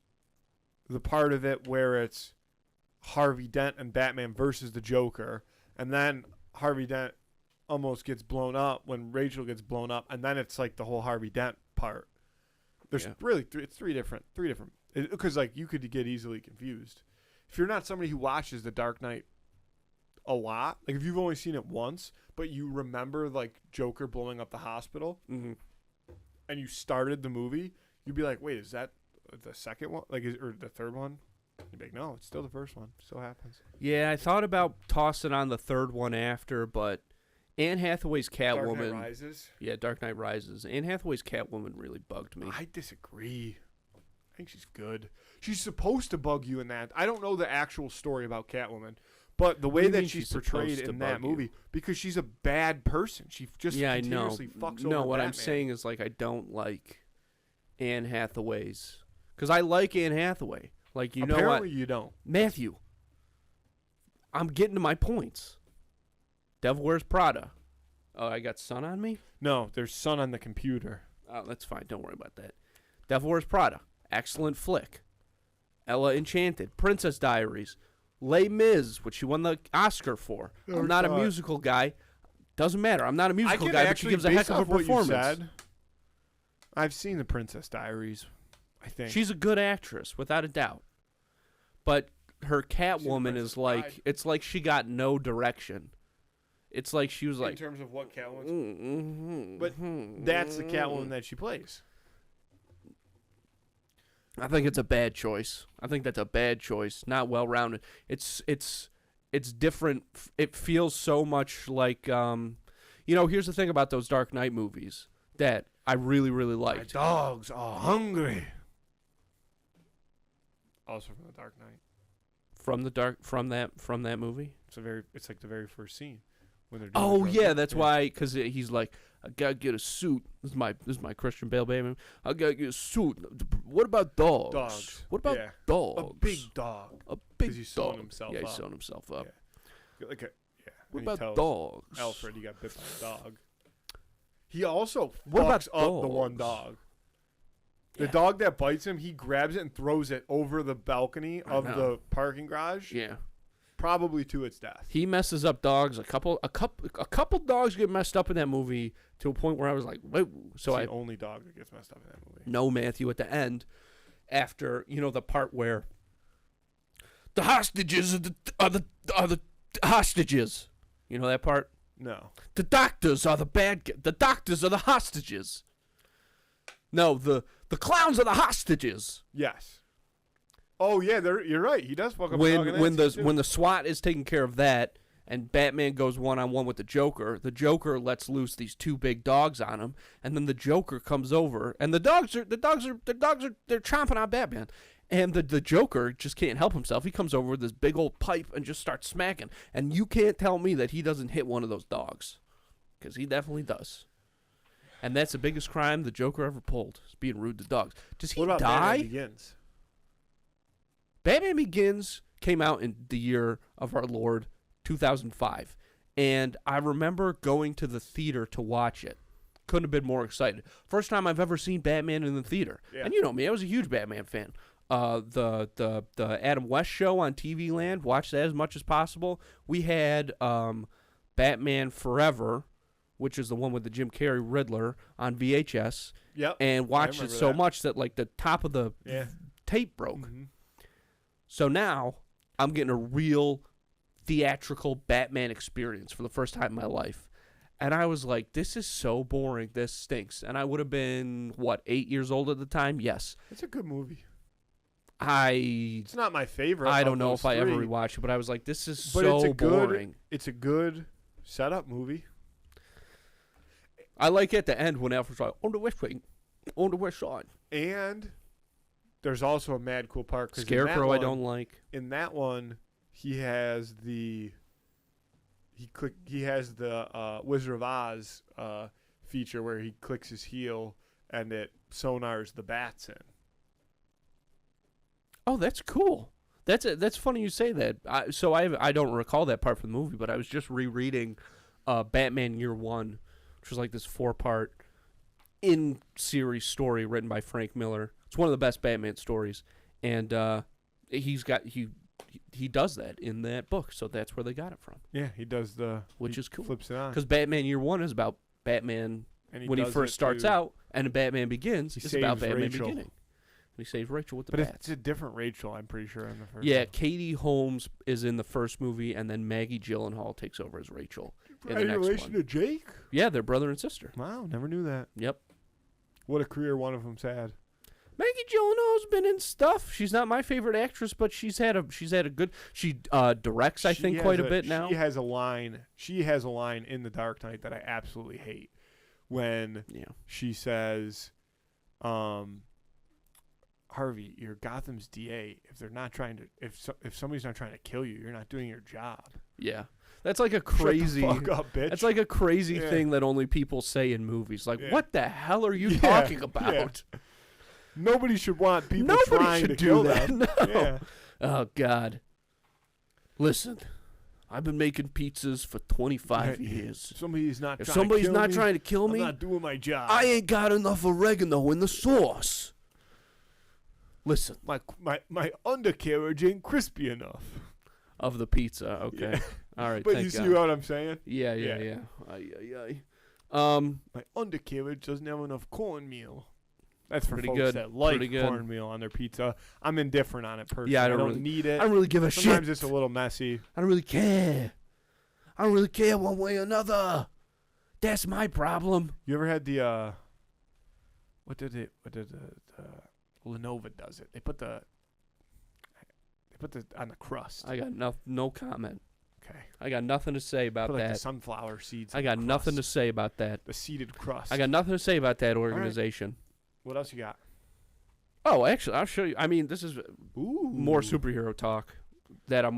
[SPEAKER 1] the part of it where it's Harvey Dent and Batman versus the Joker, and then Harvey Dent almost gets blown up when Rachel gets blown up, and then it's like the whole Harvey Dent part. There's
[SPEAKER 2] Yeah.
[SPEAKER 1] really it's three different because you could get easily confused if you're not somebody who watches The Dark Knight a lot. Like if you've only seen it once, but you remember like Joker blowing up the hospital,
[SPEAKER 2] Mm-hmm.
[SPEAKER 1] and you started the movie, you'd be like, "Wait, is that the second one? Or the third one?" You'd be like, "No, it's still the first one. It still happens."
[SPEAKER 2] Yeah, I thought about tossing on the third one after, but Anne Hathaway's
[SPEAKER 1] Dark Knight
[SPEAKER 2] Catwoman.
[SPEAKER 1] Rises.
[SPEAKER 2] Yeah, Dark Knight Rises. Anne Hathaway's Catwoman really bugged me.
[SPEAKER 1] I disagree. I think she's good. She's supposed to bug you in that. I don't know the actual story about Catwoman, but the
[SPEAKER 2] What do
[SPEAKER 1] way
[SPEAKER 2] you
[SPEAKER 1] that
[SPEAKER 2] mean
[SPEAKER 1] she's
[SPEAKER 2] she's
[SPEAKER 1] portrayed
[SPEAKER 2] supposed to
[SPEAKER 1] in that
[SPEAKER 2] bug you?
[SPEAKER 1] movie, because she's a bad person. She just
[SPEAKER 2] Yeah, I know.
[SPEAKER 1] continuously fucks over
[SPEAKER 2] No, what I'm
[SPEAKER 1] Batman.
[SPEAKER 2] saying is like I don't like Anne Hathaway's because I like Anne Hathaway. Like you know what,
[SPEAKER 1] Apparently you don't.
[SPEAKER 2] Matthew. I'm getting to my points. Devil Wears Prada. Oh, I got sun on me?
[SPEAKER 1] No, there's sun on the computer.
[SPEAKER 2] Oh, that's fine. Don't worry about that. Devil Wears Prada. Excellent flick. Ella Enchanted. Princess Diaries. Les Mis, which she won the Oscar for.
[SPEAKER 1] Oh,
[SPEAKER 2] I'm not a
[SPEAKER 1] God.
[SPEAKER 2] musical guy. Doesn't matter. I'm not a
[SPEAKER 1] I
[SPEAKER 2] musical
[SPEAKER 1] can
[SPEAKER 2] guy, but she
[SPEAKER 1] actually,
[SPEAKER 2] gives a
[SPEAKER 1] based
[SPEAKER 2] heck of a
[SPEAKER 1] off what you
[SPEAKER 2] performance.
[SPEAKER 1] said, I've seen the Princess Diaries. I think
[SPEAKER 2] She's a good actress, without a doubt. But her
[SPEAKER 1] She's the
[SPEAKER 2] Catwoman
[SPEAKER 1] Princess
[SPEAKER 2] is like,
[SPEAKER 1] Bride.
[SPEAKER 2] it's like she got no direction. It's like she was
[SPEAKER 1] in
[SPEAKER 2] like,
[SPEAKER 1] terms of what Catwoman.
[SPEAKER 2] mm-hmm,
[SPEAKER 1] But that's the Catwoman that she plays.
[SPEAKER 2] I think it's a bad choice. I think that's a bad choice. Not well rounded. It's different. It feels so much like here's the thing about those Dark Knight movies that I really really
[SPEAKER 1] My
[SPEAKER 2] liked.
[SPEAKER 1] dogs are hungry. Also from the Dark Knight.
[SPEAKER 2] From that movie.
[SPEAKER 1] It's like the very first scene when they're doing
[SPEAKER 2] Oh
[SPEAKER 1] the
[SPEAKER 2] yeah,
[SPEAKER 1] drugs.
[SPEAKER 2] that's why. Because he's like, I gotta get a suit. This is my Christian Bale baby. I gotta get a suit. What about dogs?
[SPEAKER 1] Dogs.
[SPEAKER 2] What about
[SPEAKER 1] Yeah.
[SPEAKER 2] dogs?
[SPEAKER 1] A big dog.
[SPEAKER 2] A big
[SPEAKER 1] 'Cause he's sewing
[SPEAKER 2] dog.
[SPEAKER 1] himself
[SPEAKER 2] Yeah, he's
[SPEAKER 1] up.
[SPEAKER 2] sewing himself up.
[SPEAKER 1] Like a, yeah.
[SPEAKER 2] What
[SPEAKER 1] and he
[SPEAKER 2] about
[SPEAKER 1] tells
[SPEAKER 2] dogs?
[SPEAKER 1] Alfred, he got bit by a dog. He also
[SPEAKER 2] What about
[SPEAKER 1] fucks up the one
[SPEAKER 2] dogs?
[SPEAKER 1] dog. The
[SPEAKER 2] Yeah.
[SPEAKER 1] dog that bites him, he grabs it and throws it over the balcony
[SPEAKER 2] I
[SPEAKER 1] of
[SPEAKER 2] know.
[SPEAKER 1] the parking garage,
[SPEAKER 2] Yeah.
[SPEAKER 1] probably to its death.
[SPEAKER 2] He messes up dogs. A couple dogs get messed up in that movie to a point where I was like, whoa. So
[SPEAKER 1] it's
[SPEAKER 2] I
[SPEAKER 1] the only dog that gets messed up in that movie.
[SPEAKER 2] know Matthew at the end, after the part where the hostages are the hostages. You know that part?
[SPEAKER 1] No.
[SPEAKER 2] The doctors are the bad. The doctors are the hostages. No, the The clowns are the hostages.
[SPEAKER 1] Yes. Oh yeah, you're right. He does fuck up a dog in that scene, too.
[SPEAKER 2] When the SWAT is taking care of that, and Batman goes one-on-one with the Joker lets loose these two big dogs on him, and then the Joker comes over, and the dogs are they're chomping on Batman, and the Joker just can't help himself. He comes over with this big old pipe and just starts smacking, and you can't tell me that he doesn't hit one of those dogs, because he definitely does. And that's the biggest crime the Joker ever pulled, is being rude to dogs. Does he
[SPEAKER 1] What about
[SPEAKER 2] die?
[SPEAKER 1] Batman Begins?
[SPEAKER 2] Batman Begins came out in the year of our Lord 2005, and I remember going to the theater to watch it. Couldn't have been more excited. First time I've ever seen Batman in the theater.
[SPEAKER 1] Yeah.
[SPEAKER 2] And you know me, I was a huge Batman fan. The Adam West show on TV Land, watched that as much as possible. We had Batman Forever, which is the one with the Jim Carrey Riddler, on VHS.
[SPEAKER 1] Yep.
[SPEAKER 2] And watched it so
[SPEAKER 1] that.
[SPEAKER 2] much that like the top of the tape broke.
[SPEAKER 1] Mm-hmm.
[SPEAKER 2] So now I'm getting a real theatrical Batman experience for the first time in my life. And I was like, this is so boring. This stinks. And I would have been, 8 years old at the time? Yes.
[SPEAKER 1] It's a good movie.
[SPEAKER 2] It's
[SPEAKER 1] It's not my favorite.
[SPEAKER 2] I don't know if I ever
[SPEAKER 1] three,
[SPEAKER 2] rewatched it, but I was like, this is
[SPEAKER 1] but
[SPEAKER 2] so
[SPEAKER 1] it's a
[SPEAKER 2] boring.
[SPEAKER 1] It's a good setup movie.
[SPEAKER 2] I like at the end when Alfred's like, on the west wing, on the west side.
[SPEAKER 1] And there's also a mad cool part.
[SPEAKER 2] Scarecrow I don't like.
[SPEAKER 1] In that one, he has the Wizard of Oz feature where he clicks his heel and it sonars the bats in.
[SPEAKER 2] Oh, that's cool. That's funny you say that. I don't recall that part from the movie, but I was just rereading Batman Year One, which was like this 4-part in-series story written by Frank Miller. It's one of the best Batman stories, and he does that in that book, so that's where they got it from.
[SPEAKER 1] Yeah, he does
[SPEAKER 2] which is cool.
[SPEAKER 1] Flips it on
[SPEAKER 2] because Batman Year One is about Batman when he first starts out, and Batman Begins is about Batman
[SPEAKER 1] Rachel.
[SPEAKER 2] beginning. He saves Rachel with the
[SPEAKER 1] but
[SPEAKER 2] bats.
[SPEAKER 1] it's a different Rachel, I'm pretty sure, in the first
[SPEAKER 2] Yeah,
[SPEAKER 1] one.
[SPEAKER 2] Katie Holmes is in the first movie, and then Maggie Gyllenhaal takes over as Rachel in the
[SPEAKER 1] In
[SPEAKER 2] next
[SPEAKER 1] relation
[SPEAKER 2] one.
[SPEAKER 1] to Jake?
[SPEAKER 2] Yeah, they're brother and sister.
[SPEAKER 1] Wow, never knew that.
[SPEAKER 2] Yep.
[SPEAKER 1] What a career one of them's had.
[SPEAKER 2] Maggie Gyllenhaal's been in stuff. She's not my favorite actress, but she's had a good. She directs, I think, quite a bit now.
[SPEAKER 1] She has a line in The Dark Knight that I absolutely hate when she says, Harvey, you're Gotham's DA. If they're not trying to, if somebody's not trying to kill you, you're not doing your job.
[SPEAKER 2] Yeah, that's like a crazy.
[SPEAKER 1] Shut the fuck up, bitch.
[SPEAKER 2] That's like a crazy thing that only people say in movies. Like, what the hell are you
[SPEAKER 1] Yeah,
[SPEAKER 2] talking about?
[SPEAKER 1] yeah. Nobody should want people
[SPEAKER 2] Nobody
[SPEAKER 1] trying
[SPEAKER 2] should
[SPEAKER 1] to
[SPEAKER 2] do
[SPEAKER 1] kill
[SPEAKER 2] that.
[SPEAKER 1] them.
[SPEAKER 2] No.
[SPEAKER 1] Yeah.
[SPEAKER 2] Oh God. Listen, I've been making pizzas for 25 years.
[SPEAKER 1] If somebody's not
[SPEAKER 2] If
[SPEAKER 1] trying
[SPEAKER 2] somebody's
[SPEAKER 1] to kill
[SPEAKER 2] not
[SPEAKER 1] me,
[SPEAKER 2] trying to kill
[SPEAKER 1] I'm
[SPEAKER 2] me,
[SPEAKER 1] not doing my job.
[SPEAKER 2] I ain't got enough oregano in the sauce. Listen.
[SPEAKER 1] My undercarriage ain't crispy enough.
[SPEAKER 2] Of the pizza, okay.
[SPEAKER 1] Yeah.
[SPEAKER 2] All right,
[SPEAKER 1] But
[SPEAKER 2] thank
[SPEAKER 1] you see
[SPEAKER 2] God.
[SPEAKER 1] what I'm saying?
[SPEAKER 2] Yeah.
[SPEAKER 1] Yeah.
[SPEAKER 2] Ay.
[SPEAKER 1] My undercarriage doesn't have enough cornmeal. That's for
[SPEAKER 2] Pretty
[SPEAKER 1] folks
[SPEAKER 2] good.
[SPEAKER 1] that like
[SPEAKER 2] Pretty good.
[SPEAKER 1] cornmeal on their pizza. I'm indifferent on it personally.
[SPEAKER 2] Yeah,
[SPEAKER 1] I
[SPEAKER 2] don't
[SPEAKER 1] don't
[SPEAKER 2] really-
[SPEAKER 1] need it.
[SPEAKER 2] I don't really give a
[SPEAKER 1] Sometimes
[SPEAKER 2] shit.
[SPEAKER 1] it's a little messy.
[SPEAKER 2] I don't really care. I don't really care one way or another. That's my problem.
[SPEAKER 1] You ever had the what did the Lenovo does it? They put the on the crust.
[SPEAKER 2] I got no comment.
[SPEAKER 1] Okay.
[SPEAKER 2] I got nothing to say about
[SPEAKER 1] Put like the
[SPEAKER 2] that.
[SPEAKER 1] sunflower seeds.
[SPEAKER 2] I
[SPEAKER 1] on
[SPEAKER 2] got
[SPEAKER 1] the
[SPEAKER 2] nothing to
[SPEAKER 1] crust.
[SPEAKER 2] say about that.
[SPEAKER 1] The seeded crust.
[SPEAKER 2] I got nothing to say about that
[SPEAKER 1] right.
[SPEAKER 2] organization.
[SPEAKER 1] What else you got?
[SPEAKER 2] Oh, actually, I'll show you. I mean, this is
[SPEAKER 1] Ooh.
[SPEAKER 2] more superhero talk that I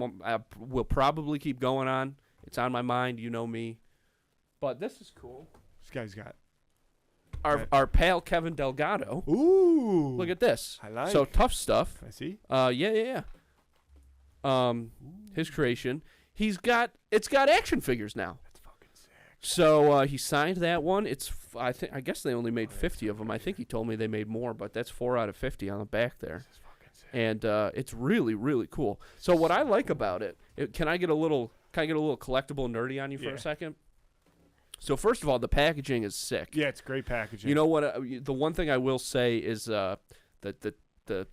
[SPEAKER 2] will probably keep going on. It's on my mind. You know me. But this is cool.
[SPEAKER 1] This guy's got.
[SPEAKER 2] Our pal Kevin Delgado.
[SPEAKER 1] Ooh.
[SPEAKER 2] Look at this.
[SPEAKER 1] I like.
[SPEAKER 2] So tough stuff.
[SPEAKER 1] I see.
[SPEAKER 2] Yeah. His creation. It's got action figures now.
[SPEAKER 1] That's fucking sick.
[SPEAKER 2] So he signed that one. I guess they only made 50 of them. I think he told me they made more, but that's 4 out of 50 on the back there.
[SPEAKER 1] This is fucking sick.
[SPEAKER 2] And it's really, really cool. So what I like about it, can I get a little collectible nerdy on you for a second? So first of all, the packaging is sick.
[SPEAKER 1] Yeah, it's great packaging.
[SPEAKER 2] You know what? The one thing I will say is the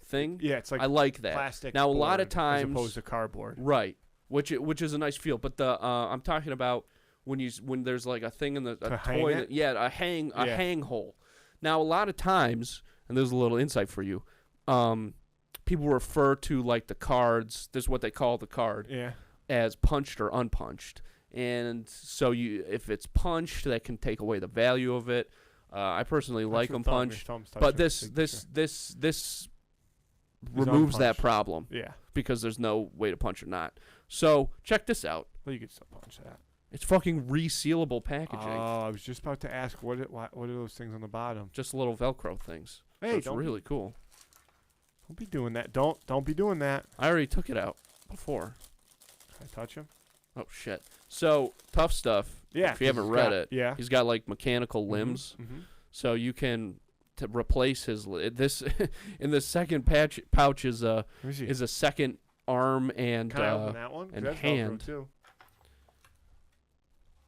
[SPEAKER 2] thing.
[SPEAKER 1] Yeah, it's like
[SPEAKER 2] I like that.
[SPEAKER 1] plastic.
[SPEAKER 2] Now a lot of
[SPEAKER 1] board
[SPEAKER 2] times,
[SPEAKER 1] as opposed to cardboard.
[SPEAKER 2] right? Which is a nice feel. But I'm talking about when there's like a thing in the
[SPEAKER 1] To hang
[SPEAKER 2] toy.
[SPEAKER 1] it?
[SPEAKER 2] A hang hole. Now a lot of times and there's a little insight for you. People refer to like the cards. This is what they call the card.
[SPEAKER 1] Yeah.
[SPEAKER 2] As punched or unpunched. And so if it's punched, that can take away the value of it. I personally like them punched, but this removes that problem.
[SPEAKER 1] Yeah.
[SPEAKER 2] Because there's no way to punch or not. So check this out.
[SPEAKER 1] Well, you can still punch that.
[SPEAKER 2] It's fucking resealable packaging.
[SPEAKER 1] Oh, I was just about to ask what are those things on the bottom?
[SPEAKER 2] Just little Velcro things.
[SPEAKER 1] Hey,
[SPEAKER 2] it's really cool.
[SPEAKER 1] Don't be doing that. Don't be doing that.
[SPEAKER 2] I already took it out before.
[SPEAKER 1] Can I touch him?
[SPEAKER 2] Oh shit. So Tough Stuff.
[SPEAKER 1] Yeah.
[SPEAKER 2] If you haven't read it,
[SPEAKER 1] yeah,
[SPEAKER 2] he's got like mechanical limbs, so you can replace his this in the second pouch is a second arm and
[SPEAKER 1] Can I open that one?
[SPEAKER 2] and
[SPEAKER 1] that's
[SPEAKER 2] hand.
[SPEAKER 1] too.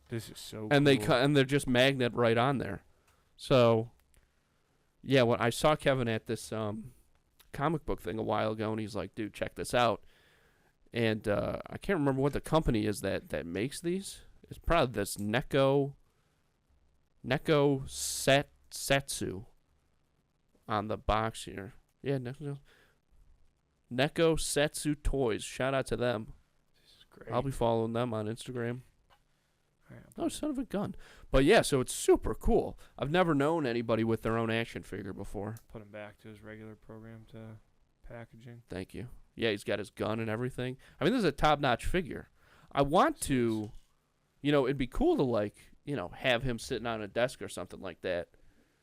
[SPEAKER 1] This is so.
[SPEAKER 2] And
[SPEAKER 1] cool.
[SPEAKER 2] and they're just magnet right on there. So yeah, when I saw Kevin at this comic book thing a while ago, and he's like, "Dude, check this out." And I can't remember what the company is that makes these. It's probably this Neko Setsu on the box here. Yeah, Neko Setsu Toys. Shout out to them.
[SPEAKER 1] This is great.
[SPEAKER 2] I'll be following them on Instagram.
[SPEAKER 1] Right,
[SPEAKER 2] Oh, son of a gun. But yeah, so it's super cool. I've never known anybody with their own action figure before.
[SPEAKER 1] Put him back to his regular program to packaging.
[SPEAKER 2] Thank you. Yeah, he's got his gun and everything. I mean, this is a top-notch figure. I want to, it'd be cool to have him sitting on a desk or something like that.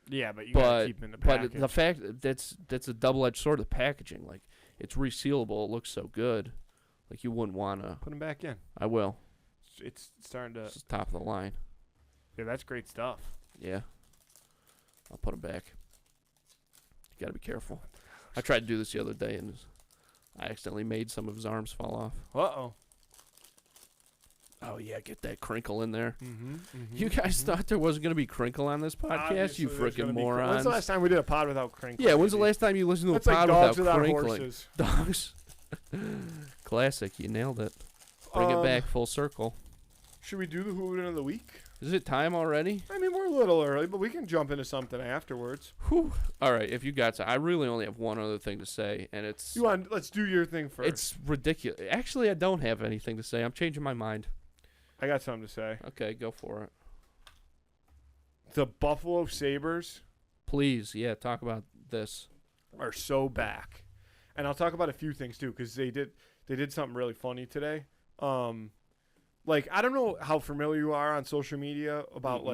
[SPEAKER 1] Yeah, but you gotta keep him in the package.
[SPEAKER 2] But the fact that's a double-edged sword of packaging. Like, it's resealable. It looks so good. Like, you wouldn't want to.
[SPEAKER 1] Put him back in.
[SPEAKER 2] I will.
[SPEAKER 1] It's starting to.
[SPEAKER 2] This is top of the line.
[SPEAKER 1] Yeah, that's great stuff.
[SPEAKER 2] Yeah. I'll put him back. You got to be careful. I tried to do this the other day, and I accidentally made some of his arms fall off.
[SPEAKER 1] Uh-oh.
[SPEAKER 2] Oh, yeah, get that crinkle in there.
[SPEAKER 1] Mm-hmm,
[SPEAKER 2] You guys thought there wasn't going to be crinkle on this podcast?
[SPEAKER 1] Obviously,
[SPEAKER 2] you freaking morons.
[SPEAKER 1] When's the last time we did a pod without crinkle?
[SPEAKER 2] Yeah, when's the last time you listened to
[SPEAKER 1] That's
[SPEAKER 2] a pod
[SPEAKER 1] like dogs
[SPEAKER 2] without
[SPEAKER 1] without
[SPEAKER 2] crinkling?
[SPEAKER 1] horses.
[SPEAKER 2] Dogs. Classic. You nailed it. Bring it back full circle.
[SPEAKER 1] Should we do the hooligan of the week?
[SPEAKER 2] Is it time already?
[SPEAKER 1] I mean, we're a little early, but we can jump into something afterwards.
[SPEAKER 2] Whew. All right, if you got to. I really only have one other thing to say, and it's...
[SPEAKER 1] Let's do your thing first.
[SPEAKER 2] It's ridiculous. Actually, I don't have anything to say. I'm changing my mind.
[SPEAKER 1] I got something to say.
[SPEAKER 2] Okay, go for it.
[SPEAKER 1] The Buffalo Sabres...
[SPEAKER 2] Please, yeah, talk about this.
[SPEAKER 1] ...are so back. And I'll talk about a few things, too, because they did something really funny today. I don't know how familiar you are on social media about,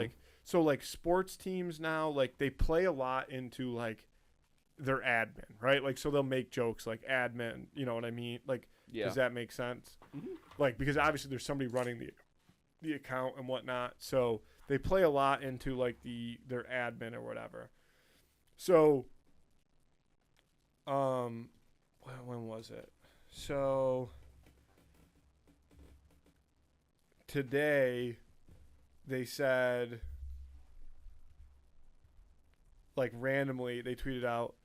[SPEAKER 1] sports teams now, they play a lot into, their admin, right? So they'll make jokes like admin, you know what I mean?
[SPEAKER 2] Yeah.
[SPEAKER 1] Does that make sense? Mm-hmm. Because obviously there's somebody running the account and whatnot, so they play a lot into, their admin or whatever. So, when was it? So... Today, they said, randomly, they tweeted out,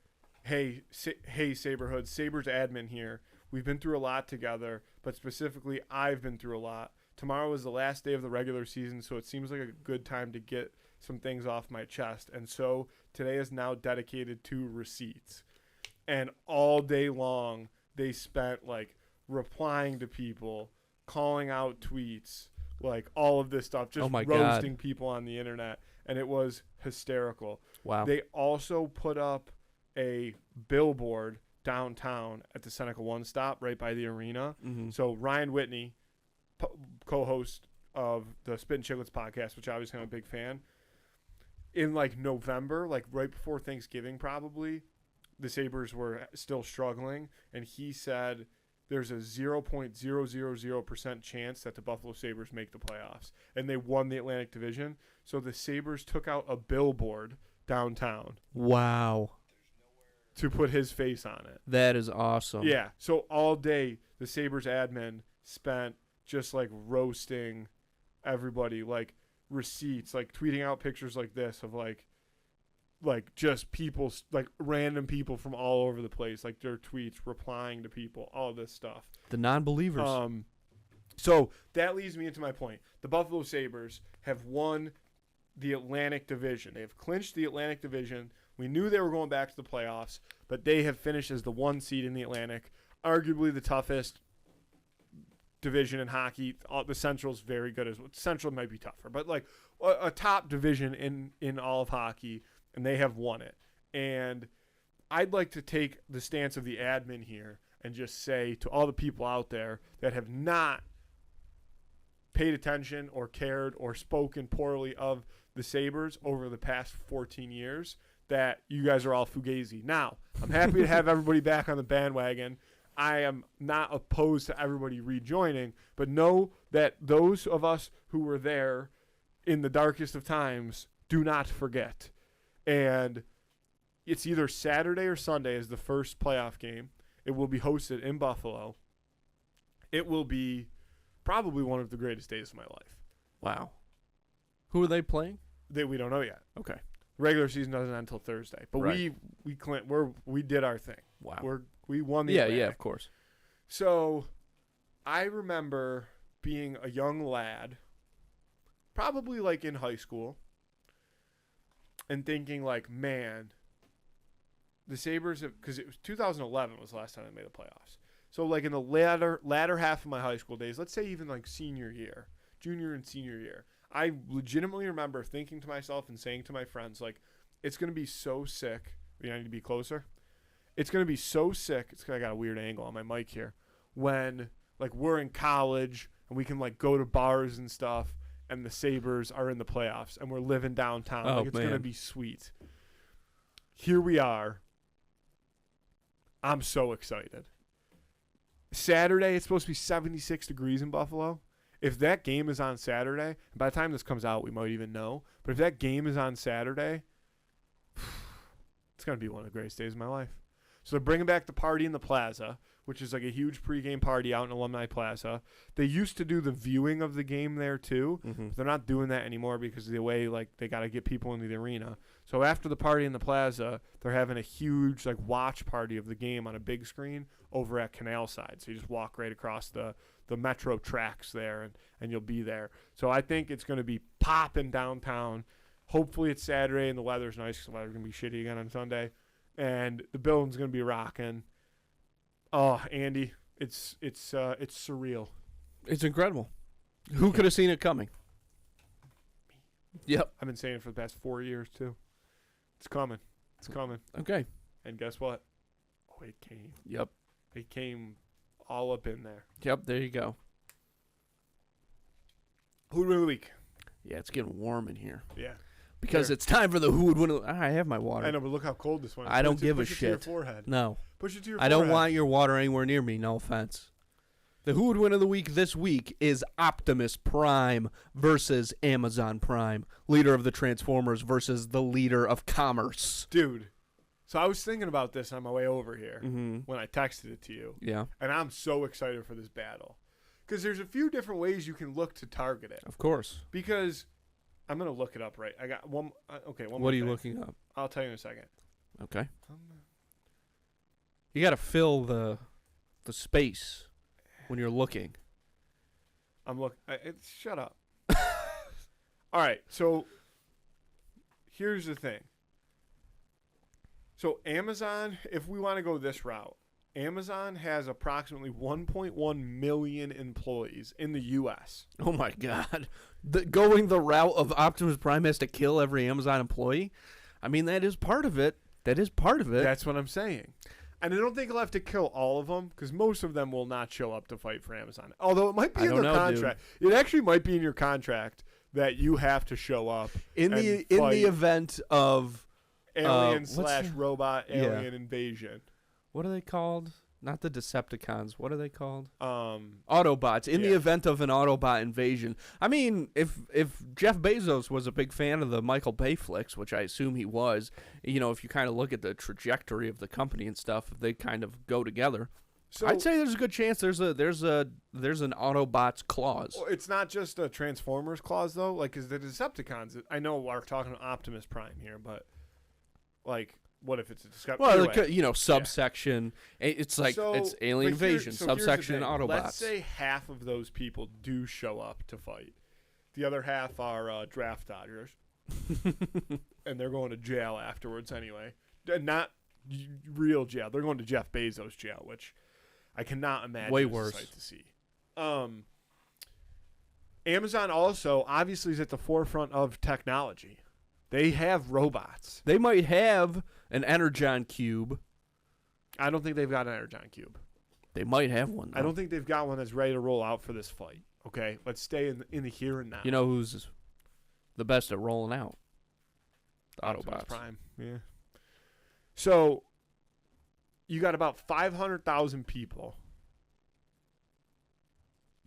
[SPEAKER 1] hey, Saberhood, Sabres admin here. We've been through a lot together, but specifically, I've been through a lot. Tomorrow is the last day of the regular season, so it seems like a good time to get some things off my chest. And so, today is now dedicated to receipts. And all day long, they spent, replying to people, calling out tweets, all of this stuff, just roasting people on the internet, and it was hysterical.
[SPEAKER 2] Wow.
[SPEAKER 1] They also put up a billboard downtown at the Seneca One stop right by the arena.
[SPEAKER 2] Mm-hmm.
[SPEAKER 1] So Ryan Whitney, co-host of the Spit and Chicklets podcast, which obviously I'm a big fan, in November, right before Thanksgiving probably, the Sabres were still struggling, and he said there's a 0.000% chance that the Buffalo Sabres make the playoffs. And they won the Atlantic Division. So the Sabres took out a billboard downtown.
[SPEAKER 2] Wow.
[SPEAKER 1] To put his face on it.
[SPEAKER 2] That is awesome.
[SPEAKER 1] Yeah. So all day, the Sabres admin spent just roasting everybody, receipts, tweeting out pictures like this of just people, random people from all over the place, their tweets, replying to people, all this stuff.
[SPEAKER 2] The non-believers.
[SPEAKER 1] So that leads me into my point. The Buffalo Sabres have won the Atlantic Division. They have clinched the Atlantic Division We knew they were going back to the playoffs, but they have finished as the 1 seed in the Atlantic, arguably the toughest division in hockey. The Central's very good as well. Central might be tougher, but like a top division in all of hockey, and they have won it. And I'd like to take the stance of the admin here and just say to all the people out there that have not paid attention or cared or spoken poorly of the Sabres over the past 14 years that you guys are all fugazi. Now, I'm happy to have everybody back on the bandwagon. I am not opposed to everybody rejoining, but know that those of us who were there in the darkest of times do not forget. And it's either Saturday or Sunday is the first playoff game. It will be hosted in Buffalo. It will be probably one of the greatest days of my life.
[SPEAKER 2] Wow. Who are they playing?
[SPEAKER 1] We don't know yet.
[SPEAKER 2] Okay.
[SPEAKER 1] Regular season doesn't end until Thursday, but
[SPEAKER 2] Right.
[SPEAKER 1] we did our thing.
[SPEAKER 2] Wow.
[SPEAKER 1] We won the
[SPEAKER 2] Yeah,
[SPEAKER 1] Atlantic.
[SPEAKER 2] of course.
[SPEAKER 1] So I remember being a young lad, probably like in high school, and thinking like, man, the Sabres, because it was 2011 was the last time they made the playoffs. So like in the latter half of my high school days, let's say even like senior year, junior and senior year, I legitimately remember thinking to myself and saying to my friends, like, it's going to be so sick. I need to be closer. It's going to be so sick. I got a weird angle on my mic here. When like we're in college and we can like go to bars and stuff and the Sabres are in the playoffs and we're living downtown.
[SPEAKER 2] Oh,
[SPEAKER 1] like it's going to
[SPEAKER 2] man.
[SPEAKER 1] be sweet. Here we are. I'm so excited. Saturday, it's supposed to be 76 degrees in Buffalo. If that game is on Saturday, and by the time this comes out, we might even know. But if that game is on Saturday, it's going to be one of the greatest days of my life. So they're bringing back the party in the plaza, which is like a huge pregame party out in Alumni Plaza. They used to do the viewing of the game there too.
[SPEAKER 2] Mm-hmm.
[SPEAKER 1] But they're not doing that anymore because of the way like they got to get people into the arena. So after the party in the plaza, they're having a huge like watch party of the game on a big screen over at Canal Side. So you just walk right across the metro tracks there and you'll be there. So I think it's going to be popping downtown. Hopefully it's Saturday and the weather's nice because the weather's going to be shitty again on Sunday. And the building's going to be rocking. Oh, Andy, it's surreal.
[SPEAKER 2] It's incredible. Who could have seen it coming? Yep.
[SPEAKER 1] I've been saying it for the past 4 years too. It's coming. It's coming.
[SPEAKER 2] Okay.
[SPEAKER 1] And guess what? Oh, it came.
[SPEAKER 2] Yep.
[SPEAKER 1] It came all up in there.
[SPEAKER 2] Yep. There you go.
[SPEAKER 1] Who would win the week?
[SPEAKER 2] Yeah, it's getting warm in here.
[SPEAKER 1] Yeah.
[SPEAKER 2] Because
[SPEAKER 1] Here.
[SPEAKER 2] it's time for the who would win. I have my water.
[SPEAKER 1] I know, but look how cold this one is.
[SPEAKER 2] I don't
[SPEAKER 1] Push it-
[SPEAKER 2] give a
[SPEAKER 1] push it to your
[SPEAKER 2] shit.
[SPEAKER 1] forehead.
[SPEAKER 2] No.
[SPEAKER 1] Push it to your
[SPEAKER 2] I
[SPEAKER 1] forehead.
[SPEAKER 2] don't want your water anywhere near me. No offense. The who would win of the week this week is Optimus Prime versus Amazon Prime, leader of the Transformers versus the leader of commerce.
[SPEAKER 1] Dude, so I was thinking about this on my way over here
[SPEAKER 2] Mm-hmm.
[SPEAKER 1] when I texted it to you,
[SPEAKER 2] Yeah,
[SPEAKER 1] and I'm so excited for this battle. Because there's a few different ways you can look to target it.
[SPEAKER 2] of course.
[SPEAKER 1] Because I'm going to look it up right. I got one. Okay, one more
[SPEAKER 2] What are you
[SPEAKER 1] thing.
[SPEAKER 2] looking up?
[SPEAKER 1] I'll tell you in a second.
[SPEAKER 2] Okay. You got to fill the space when you're looking.
[SPEAKER 1] I'm looking. Shut up. All right. So here's the thing. So Amazon, if we want to go this route, Amazon has approximately 1.1 million employees in the U.S.
[SPEAKER 2] Oh my God! Going the route of Optimus Prime has to kill every Amazon employee. I mean, that is part of it. That is part of it.
[SPEAKER 1] That's what I'm saying. And I don't think he'll have to kill all of them because most of them will not show up to fight for Amazon. Although it might be
[SPEAKER 2] I
[SPEAKER 1] in
[SPEAKER 2] don't
[SPEAKER 1] their
[SPEAKER 2] know,
[SPEAKER 1] contract. It actually might be in your contract that you have to show up
[SPEAKER 2] in
[SPEAKER 1] and
[SPEAKER 2] the
[SPEAKER 1] fight
[SPEAKER 2] event of
[SPEAKER 1] alien
[SPEAKER 2] what's
[SPEAKER 1] slash
[SPEAKER 2] the-
[SPEAKER 1] robot
[SPEAKER 2] Yeah.
[SPEAKER 1] alien invasion.
[SPEAKER 2] what are they called? Not the Decepticons. What are they called?
[SPEAKER 1] Um,
[SPEAKER 2] Autobots. In the
[SPEAKER 1] Yeah.
[SPEAKER 2] event of an Autobot invasion. I mean, if Jeff Bezos was a big fan of the Michael Bay flicks, which I assume he was, you know, if you kind of look at the trajectory of the company and stuff, they kind of go together.
[SPEAKER 1] so
[SPEAKER 2] I'd say there's a good chance there's an Autobots clause.
[SPEAKER 1] well, it's not just a Transformers clause though. Like, because the Decepticons, I know we're talking Optimus Prime here, but like, what if it's a Decepticon?
[SPEAKER 2] Well,
[SPEAKER 1] Anyway.
[SPEAKER 2] you know, subsection. It's like
[SPEAKER 1] So,
[SPEAKER 2] it's alien
[SPEAKER 1] but here-
[SPEAKER 2] invasion.
[SPEAKER 1] so here's the
[SPEAKER 2] Subsection
[SPEAKER 1] thing.
[SPEAKER 2] Autobots.
[SPEAKER 1] Let's say half of those people do show up to fight. The other half are draft dodgers. and they're going to jail afterwards anyway. Not real jail. They're going to Jeff Bezos jail, which I cannot imagine.
[SPEAKER 2] Way
[SPEAKER 1] is a
[SPEAKER 2] worse.
[SPEAKER 1] sight to see. Amazon also obviously is at the forefront of technology. They have robots.
[SPEAKER 2] They might have an Energon cube.
[SPEAKER 1] I don't think they've got an Energon cube.
[SPEAKER 2] They might have one, though.
[SPEAKER 1] I don't think they've got one that's ready to roll out for this fight. Okay, let's stay in the here and now.
[SPEAKER 2] You know who's the best at rolling out? The
[SPEAKER 1] Optimus
[SPEAKER 2] Autobots.
[SPEAKER 1] Prime. Yeah. So you got about 500,000 people.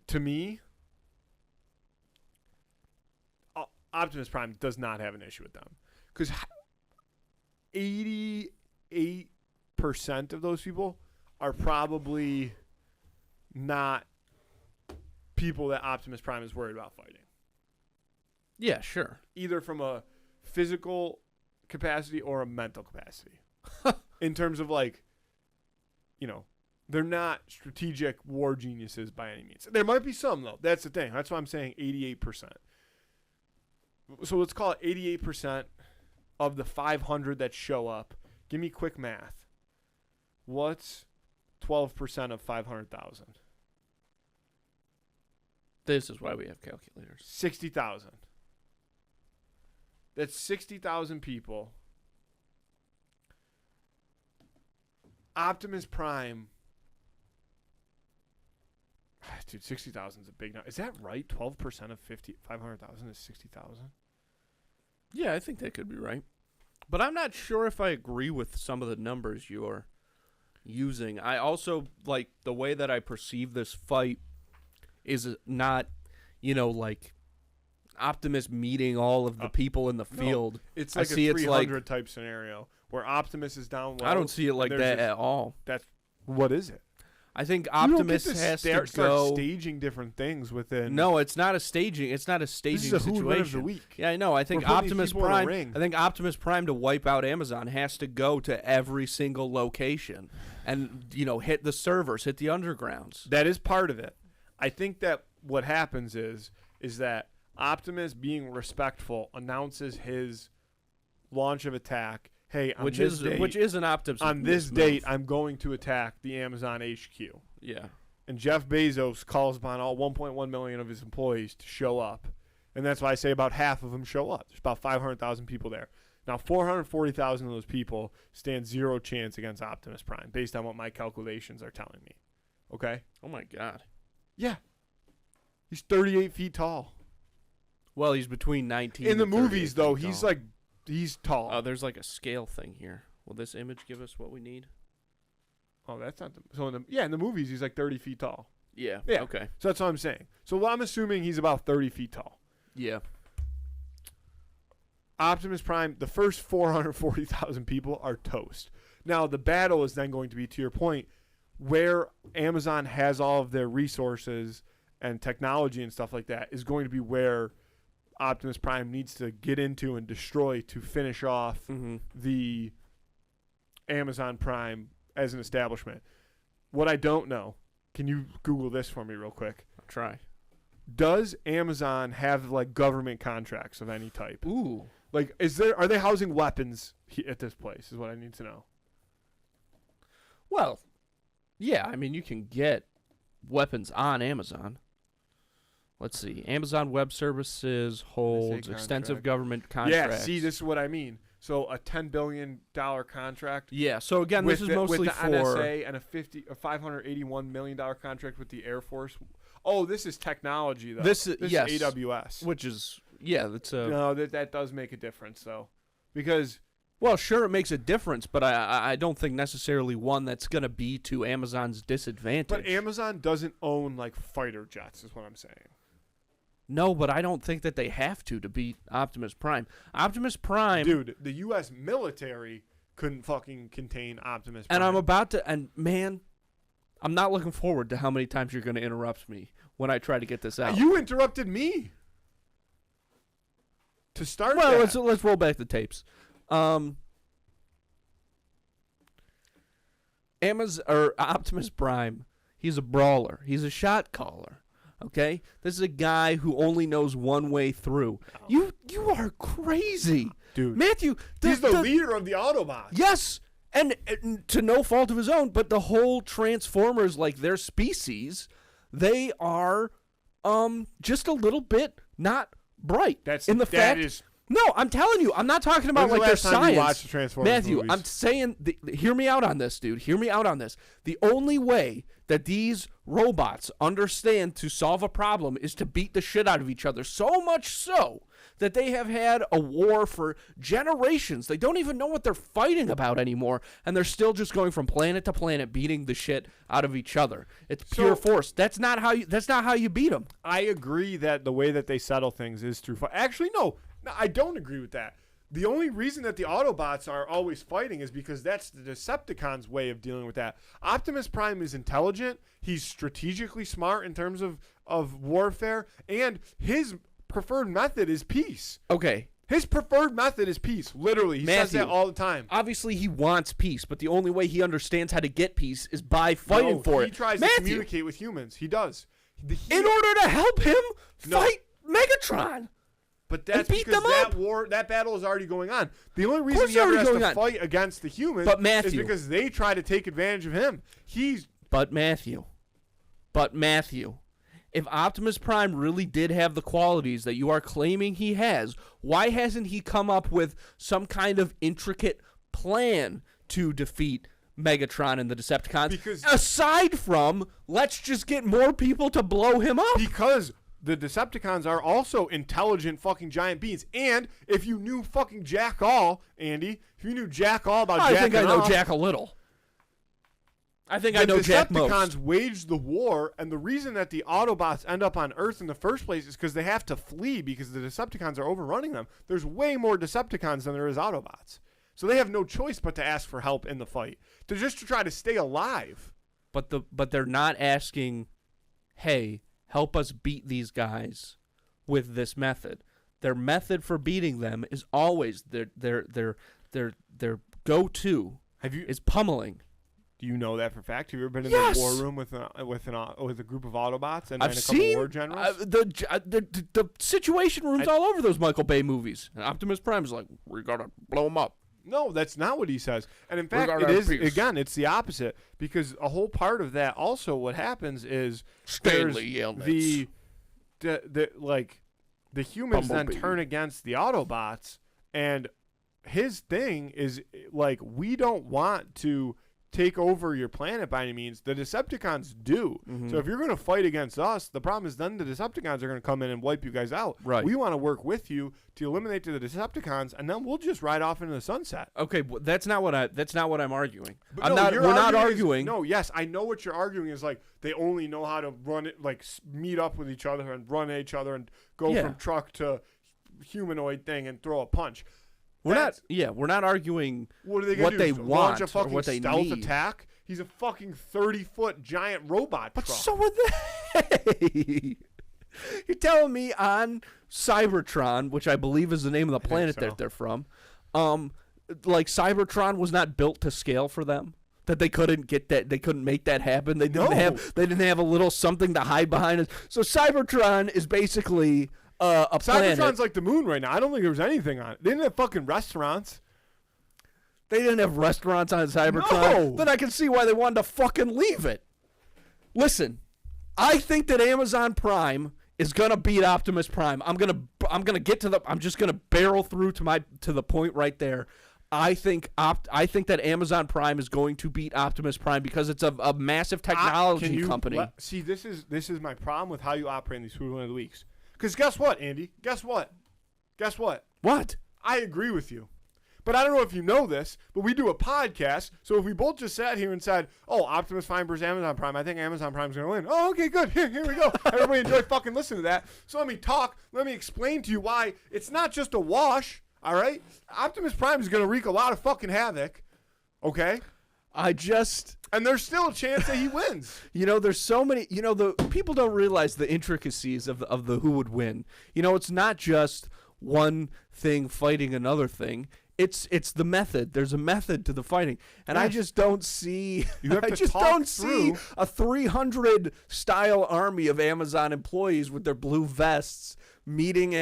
[SPEAKER 1] To me, Optimus Prime does not have an issue with them, because 88% of those people are probably not people that Optimus Prime is worried about fighting,
[SPEAKER 2] Yeah, sure.
[SPEAKER 1] either from a physical capacity or a mental capacity. In terms of, like, you know, they're not strategic war geniuses by any means. There might be some, though. That's the thing. That's why I'm saying 88%. So let's call it 88% of the 500 that show up. Give me quick math. What's 12% of 500,000?
[SPEAKER 2] This is why we have calculators.
[SPEAKER 1] 60,000. That's 60,000 people. Optimus Prime. Dude, 60,000 is a big number. Is that right? 12% of 500,000 is 60,000?
[SPEAKER 2] Yeah, I think that could be right. But I'm not sure if I agree with some of the numbers you're using. I also, like, the way that I perceive this fight is not, like Optimus meeting all of the people in the field.
[SPEAKER 1] It's
[SPEAKER 2] I
[SPEAKER 1] like
[SPEAKER 2] see
[SPEAKER 1] a
[SPEAKER 2] it's
[SPEAKER 1] 300 type scenario where Optimus is down low.
[SPEAKER 2] I don't see it like that at all.
[SPEAKER 1] What is it?
[SPEAKER 2] I think
[SPEAKER 1] You don't
[SPEAKER 2] Optimus
[SPEAKER 1] get to
[SPEAKER 2] has
[SPEAKER 1] start
[SPEAKER 2] to go.
[SPEAKER 1] staging different things within.
[SPEAKER 2] No, it's not a staging. It's not a staging
[SPEAKER 1] This is a who would win of the
[SPEAKER 2] situation.
[SPEAKER 1] week.
[SPEAKER 2] Yeah, I know. I think
[SPEAKER 1] We're putting these
[SPEAKER 2] Optimus
[SPEAKER 1] people in a
[SPEAKER 2] Prime.
[SPEAKER 1] ring.
[SPEAKER 2] I think Optimus Prime to wipe out Amazon has to go to every single location and hit the servers, hit the undergrounds.
[SPEAKER 1] That is part of it. I think that what happens is that Optimus, being respectful, announces his launch of attack. Hey, on
[SPEAKER 2] which
[SPEAKER 1] this
[SPEAKER 2] is
[SPEAKER 1] date,
[SPEAKER 2] an Optimus.
[SPEAKER 1] on this
[SPEAKER 2] move.
[SPEAKER 1] date, I'm going to attack the Amazon HQ.
[SPEAKER 2] Yeah.
[SPEAKER 1] And Jeff Bezos calls upon all 1.1 million of his employees to show up. And that's why I say about half of them show up. There's about 500,000 people there. Now, 440,000 of those people stand zero chance against Optimus Prime, based on what my calculations are telling me. Okay?
[SPEAKER 2] Oh my God.
[SPEAKER 1] Yeah. He's 38 feet tall.
[SPEAKER 2] Well, he's between 19.
[SPEAKER 1] In the
[SPEAKER 2] and 38
[SPEAKER 1] movies, though,
[SPEAKER 2] feet
[SPEAKER 1] he's
[SPEAKER 2] tall.
[SPEAKER 1] he's tall.
[SPEAKER 2] Oh, there's like a scale thing here. Will this image give us what we need?
[SPEAKER 1] Oh, that's not the. So in the movies, he's like 30 feet tall.
[SPEAKER 2] Yeah.
[SPEAKER 1] Yeah.
[SPEAKER 2] Okay.
[SPEAKER 1] So that's what I'm saying. So I'm assuming he's about 30 feet tall.
[SPEAKER 2] Yeah.
[SPEAKER 1] Optimus Prime, the first 440,000 people are toast. Now, the battle is then going to be, to your point, where Amazon has all of their resources and technology and stuff like that is going to be where Optimus Prime needs to get into and destroy to finish off the Amazon Prime as an establishment. What I don't know, can you Google this for me real quick?
[SPEAKER 2] I'll try.
[SPEAKER 1] Does Amazon have like government contracts of any type?
[SPEAKER 2] Ooh.
[SPEAKER 1] Like, are they housing weapons at this place? Is what I need to know.
[SPEAKER 2] Well, yeah. I mean, you can get weapons on Amazon. Let's see. Amazon Web Services holds extensive
[SPEAKER 1] contract?
[SPEAKER 2] government contracts.
[SPEAKER 1] Yeah, see, this is what I mean. So a $10 billion contract.
[SPEAKER 2] Yeah. So again, this is mostly
[SPEAKER 1] with the
[SPEAKER 2] for
[SPEAKER 1] NSA and a $581 million contract with the Air Force. Oh, this is technology though.
[SPEAKER 2] This is
[SPEAKER 1] AWS,
[SPEAKER 2] which is that's a
[SPEAKER 1] no. That does make a difference though, because
[SPEAKER 2] well, sure, it makes a difference, but I don't think necessarily one that's going to be to Amazon's disadvantage.
[SPEAKER 1] but Amazon doesn't own like fighter jets, is what I'm saying.
[SPEAKER 2] No, but I don't think that they have to beat Optimus Prime. Optimus Prime,
[SPEAKER 1] Dude, the U.S. military couldn't fucking contain Optimus Prime.
[SPEAKER 2] and I'm about to, and man, I'm not looking forward to how many times you're going to interrupt me when I try to get this out.
[SPEAKER 1] You interrupted me. To start
[SPEAKER 2] well,
[SPEAKER 1] that.
[SPEAKER 2] let's roll back the tapes. Optimus Prime, he's a brawler. He's a shot caller. Okay? This is a guy who only knows one way through. You are crazy.
[SPEAKER 1] Dude.
[SPEAKER 2] Matthew,
[SPEAKER 1] He's the leader of the Autobots.
[SPEAKER 2] Yes. And to no fault of his own, but the whole Transformers, like their species, they are just a little bit not bright. No, I'm telling you, I'm not talking about like their science.
[SPEAKER 1] You watched the Transformers
[SPEAKER 2] Matthew,
[SPEAKER 1] movies?
[SPEAKER 2] I'm saying, hear me out on this, dude. Hear me out on this. The only way that these robots understand to solve a problem is to beat the shit out of each other. So much so that they have had a war for generations. They don't even know what they're fighting about anymore, and they're still just going from planet to planet, beating the shit out of each other. It's pure force. That's not how you beat them.
[SPEAKER 1] I agree that the way that they settle things is through fight. Actually, no, I don't agree with that. The only reason that the Autobots are always fighting is because that's the Decepticons' way of dealing with that. Optimus Prime is intelligent. He's strategically smart in terms of warfare, and his preferred method is peace.
[SPEAKER 2] Okay.
[SPEAKER 1] His preferred method is peace. Literally, he says that all the time.
[SPEAKER 2] Obviously, he wants peace, but the only way he understands how to get peace is by fighting for it.
[SPEAKER 1] He tries to communicate with humans. He does.
[SPEAKER 2] In order to help him fight Megatron.
[SPEAKER 1] But that's because that battle is already going on. The only reason he ever has to fight against the humans is because they try to take advantage of him.
[SPEAKER 2] But Matthew, if Optimus Prime really did have the qualities that you are claiming he has, why hasn't he come up with some kind of intricate plan to defeat Megatron and the Decepticons? Because aside from, let's just get more people to blow him up.
[SPEAKER 1] Because the Decepticons are also intelligent fucking giant beings. And if you knew fucking Jack All, Andy, if you knew Jack All about Jack,
[SPEAKER 2] I think I know Jack a little. I think I know Jack most.
[SPEAKER 1] The Decepticons waged the war, and the reason that the Autobots end up on Earth in the first place is because they have to flee because the Decepticons are overrunning them. There's way more Decepticons than there is Autobots. So they have no choice but to ask for help in the fight. They're just to try to stay alive.
[SPEAKER 2] But they're not asking, hey, help us beat these guys with this method. Their method for beating them is always their go-to is pummeling.
[SPEAKER 1] Do you know that for fact? Have you ever been in the war room with a group of Autobots and a couple war generals?
[SPEAKER 2] The Situation Room's all over those Michael Bay movies. And Optimus Prime's like, we gotta blow them up.
[SPEAKER 1] No, that's not what he says. And in fact, it's the opposite. Because a whole part of that also what happens is the humans then turn against the Autobots, and his thing is like, we don't want to take over your planet by any means. The Decepticons do. Mm-hmm. So if you're going to fight against us, the problem is then the Decepticons are going to come in and wipe you guys out.
[SPEAKER 2] Right.
[SPEAKER 1] We want to work with you to eliminate the Decepticons, and then we'll just ride off into the sunset.
[SPEAKER 2] Okay, that's not what I'm arguing.
[SPEAKER 1] We're not arguing. Yes, I know what you're arguing is like they only know how to run it, like meet up with each other and run at each other and go from truck to humanoid thing and throw a punch.
[SPEAKER 2] We're not arguing
[SPEAKER 1] what they want launch a fucking or what they stealth need. Attack. He's a fucking 30-foot giant robot truck.
[SPEAKER 2] But so are they. You're telling me on Cybertron, which I believe is the name of the planet that they're from, like Cybertron was not built to scale for them? That they couldn't get that, they couldn't make that happen. They didn't have a little something to hide behind it. So Cybertron is basically a planet.
[SPEAKER 1] Cybertron's like the moon right now. I don't think there was anything on it. They didn't have fucking restaurants.
[SPEAKER 2] They didn't have restaurants on Cybertron.
[SPEAKER 1] No.
[SPEAKER 2] Then I can see why they wanted to fucking leave it. Listen, I think that Amazon Prime is gonna beat Optimus Prime. I'm just gonna barrel through to the point right there. I think that Amazon Prime is going to beat Optimus Prime because it's a massive technology company.
[SPEAKER 1] See, this is my problem with how you operate in these Food One of the Weeks. Because guess what, Andy? Guess what?
[SPEAKER 2] What?
[SPEAKER 1] I agree with you. But I don't know if you know this, but we do a podcast. So if we both just sat here and said, oh, Optimus Prime versus Amazon Prime, I think Amazon Prime's going to win. Oh, okay, good. Here we go. Everybody enjoy fucking listening to that. So let me talk. Let me explain to you why it's not just a wash, all right? Optimus Prime is going to wreak a lot of fucking havoc, okay?
[SPEAKER 2] And
[SPEAKER 1] there's still a chance that he wins.
[SPEAKER 2] There's so many, the people don't realize the intricacies of the who would win. It's not just one thing fighting another thing. It's the method. There's a method to the fighting, and I
[SPEAKER 1] Yes.
[SPEAKER 2] just don't see.
[SPEAKER 1] You have
[SPEAKER 2] I
[SPEAKER 1] to
[SPEAKER 2] just
[SPEAKER 1] talk
[SPEAKER 2] don't
[SPEAKER 1] through.
[SPEAKER 2] see a 300 style army of Amazon employees with their blue vests meeting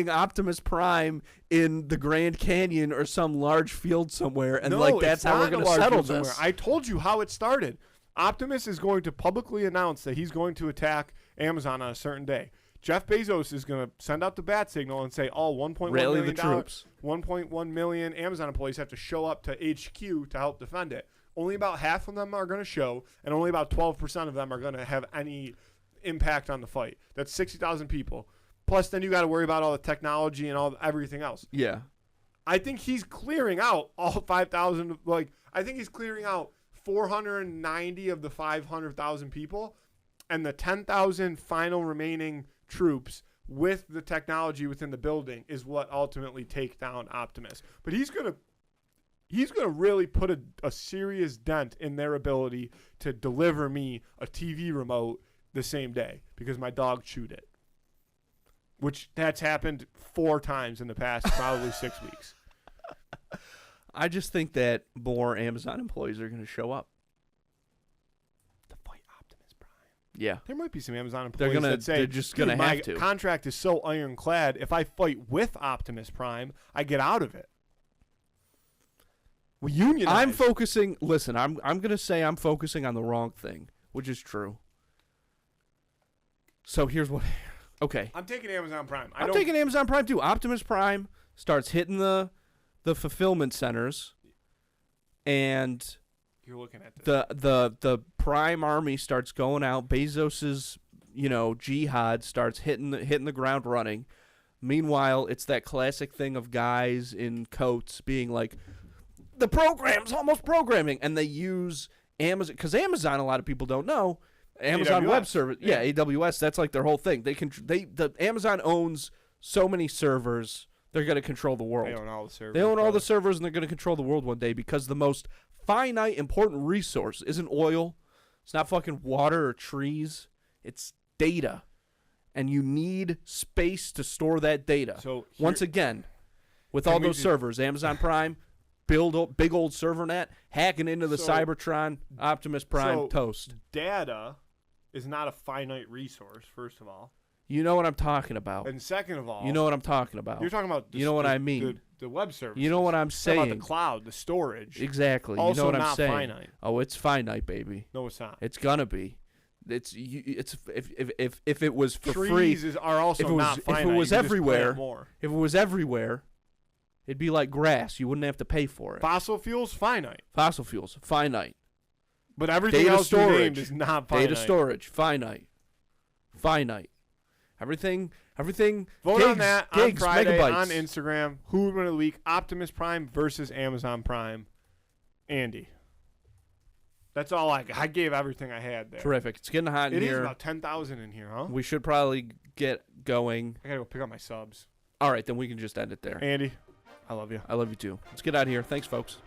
[SPEAKER 2] Optimus Prime in the Grand Canyon or some large field somewhere, and
[SPEAKER 1] No,
[SPEAKER 2] like that's
[SPEAKER 1] it's
[SPEAKER 2] how
[SPEAKER 1] not
[SPEAKER 2] we're
[SPEAKER 1] in
[SPEAKER 2] going
[SPEAKER 1] a
[SPEAKER 2] to
[SPEAKER 1] large
[SPEAKER 2] settle
[SPEAKER 1] field somewhere.
[SPEAKER 2] this.
[SPEAKER 1] I told you how it started. Optimus is going to publicly announce that he's going to attack Amazon on a certain day. Jeff Bezos is going to send out the bat signal and say, all 1.1
[SPEAKER 2] Rally
[SPEAKER 1] million
[SPEAKER 2] the troops.
[SPEAKER 1] 1.1 million Amazon employees have to show up to HQ to help defend it. Only about half of them are going to show, and only about 12% of them are going to have any impact on the fight. That's 60,000 people. Plus, then you got to worry about all the technology and everything else.
[SPEAKER 2] Yeah.
[SPEAKER 1] I think he's clearing out all 5,000. I think he's clearing out 490 of the 500,000 people, and the 10,000 final remaining troops with the technology within the building is what ultimately take down Optimus. But he's gonna really put a serious dent in their ability to deliver me a TV remote the same day because my dog chewed it. Which that's happened 4 times in the past probably 6 weeks.
[SPEAKER 2] I just think that more Amazon employees are going to show up.
[SPEAKER 1] To fight Optimus Prime.
[SPEAKER 2] Yeah.
[SPEAKER 1] There might be some Amazon
[SPEAKER 2] They're
[SPEAKER 1] employees
[SPEAKER 2] gonna.
[SPEAKER 1] that say,
[SPEAKER 2] They're just going to
[SPEAKER 1] "Dude,
[SPEAKER 2] have to.
[SPEAKER 1] my contract is so ironclad. If I fight with Optimus Prime, I get out of it. We unionize."
[SPEAKER 2] I'm focusing. Listen, I'm going to say I'm focusing on the wrong thing, which is true. So here's what. Okay.
[SPEAKER 1] I'm taking Amazon Prime.
[SPEAKER 2] I'm taking Amazon Prime too. Optimus Prime starts hitting the fulfillment centers, and
[SPEAKER 1] You're looking at this.
[SPEAKER 2] the Prime army starts going out. Bezos's jihad starts hitting the ground running. Meanwhile, it's that classic thing of guys in coats being like, the program's almost programming, and they use Amazon because Amazon. A lot of people don't know. Amazon
[SPEAKER 1] AWS.
[SPEAKER 2] Web Service, yeah, AWS. That's like their whole thing. The Amazon owns so many servers. They're going to control the world.
[SPEAKER 1] They own all the servers.
[SPEAKER 2] They own all the
[SPEAKER 1] brother.
[SPEAKER 2] servers, and they're going to control the world one day because the most finite, important resource isn't oil. It's not fucking water or trees. It's data, and you need space to store that data.
[SPEAKER 1] So
[SPEAKER 2] Once again, with
[SPEAKER 1] Can
[SPEAKER 2] all
[SPEAKER 1] we
[SPEAKER 2] those
[SPEAKER 1] just-
[SPEAKER 2] servers, Amazon Prime, build a big old server net, hacking into the
[SPEAKER 1] So-
[SPEAKER 2] Cybertron, Optimus Prime,
[SPEAKER 1] so
[SPEAKER 2] toast.
[SPEAKER 1] data is not a finite resource, first of all.
[SPEAKER 2] You know what I'm talking about.
[SPEAKER 1] And second of all,
[SPEAKER 2] You know what I'm talking about.
[SPEAKER 1] you're talking about
[SPEAKER 2] You know what I mean.
[SPEAKER 1] The web service.
[SPEAKER 2] You know what I'm
[SPEAKER 1] About
[SPEAKER 2] saying.
[SPEAKER 1] the cloud, the storage.
[SPEAKER 2] Exactly.
[SPEAKER 1] Also
[SPEAKER 2] you know what I'm
[SPEAKER 1] not
[SPEAKER 2] saying.
[SPEAKER 1] finite.
[SPEAKER 2] Oh, it's finite, baby.
[SPEAKER 1] No, it's not.
[SPEAKER 2] It's gonna be. It's if it was for free.
[SPEAKER 1] Trees are also
[SPEAKER 2] if it was-
[SPEAKER 1] not
[SPEAKER 2] if it
[SPEAKER 1] finite.
[SPEAKER 2] was
[SPEAKER 1] You can just plant
[SPEAKER 2] everywhere,
[SPEAKER 1] more.
[SPEAKER 2] If it was everywhere, it'd be like grass. You wouldn't have to pay for it.
[SPEAKER 1] Fossil fuels finite,
[SPEAKER 2] Fossil fuels, finite.
[SPEAKER 1] but everything
[SPEAKER 2] Data
[SPEAKER 1] else you named
[SPEAKER 2] storage.
[SPEAKER 1] is not finite.
[SPEAKER 2] Data storage, finite. Finite. Everything.
[SPEAKER 1] Vote
[SPEAKER 2] gigs,
[SPEAKER 1] on that on
[SPEAKER 2] gigs,
[SPEAKER 1] Friday
[SPEAKER 2] megabytes.
[SPEAKER 1] on Instagram. Who would win the week? Optimus Prime versus Amazon Prime. Andy. That's all I gave everything I had there.
[SPEAKER 2] Terrific. It's getting hot in
[SPEAKER 1] It is
[SPEAKER 2] here.
[SPEAKER 1] about 10,000 in here, huh?
[SPEAKER 2] We should probably get going.
[SPEAKER 1] I gotta go pick up my subs.
[SPEAKER 2] All right, then we can just end it there.
[SPEAKER 1] Andy, I love you.
[SPEAKER 2] I love you too. Let's get out of here. Thanks, folks.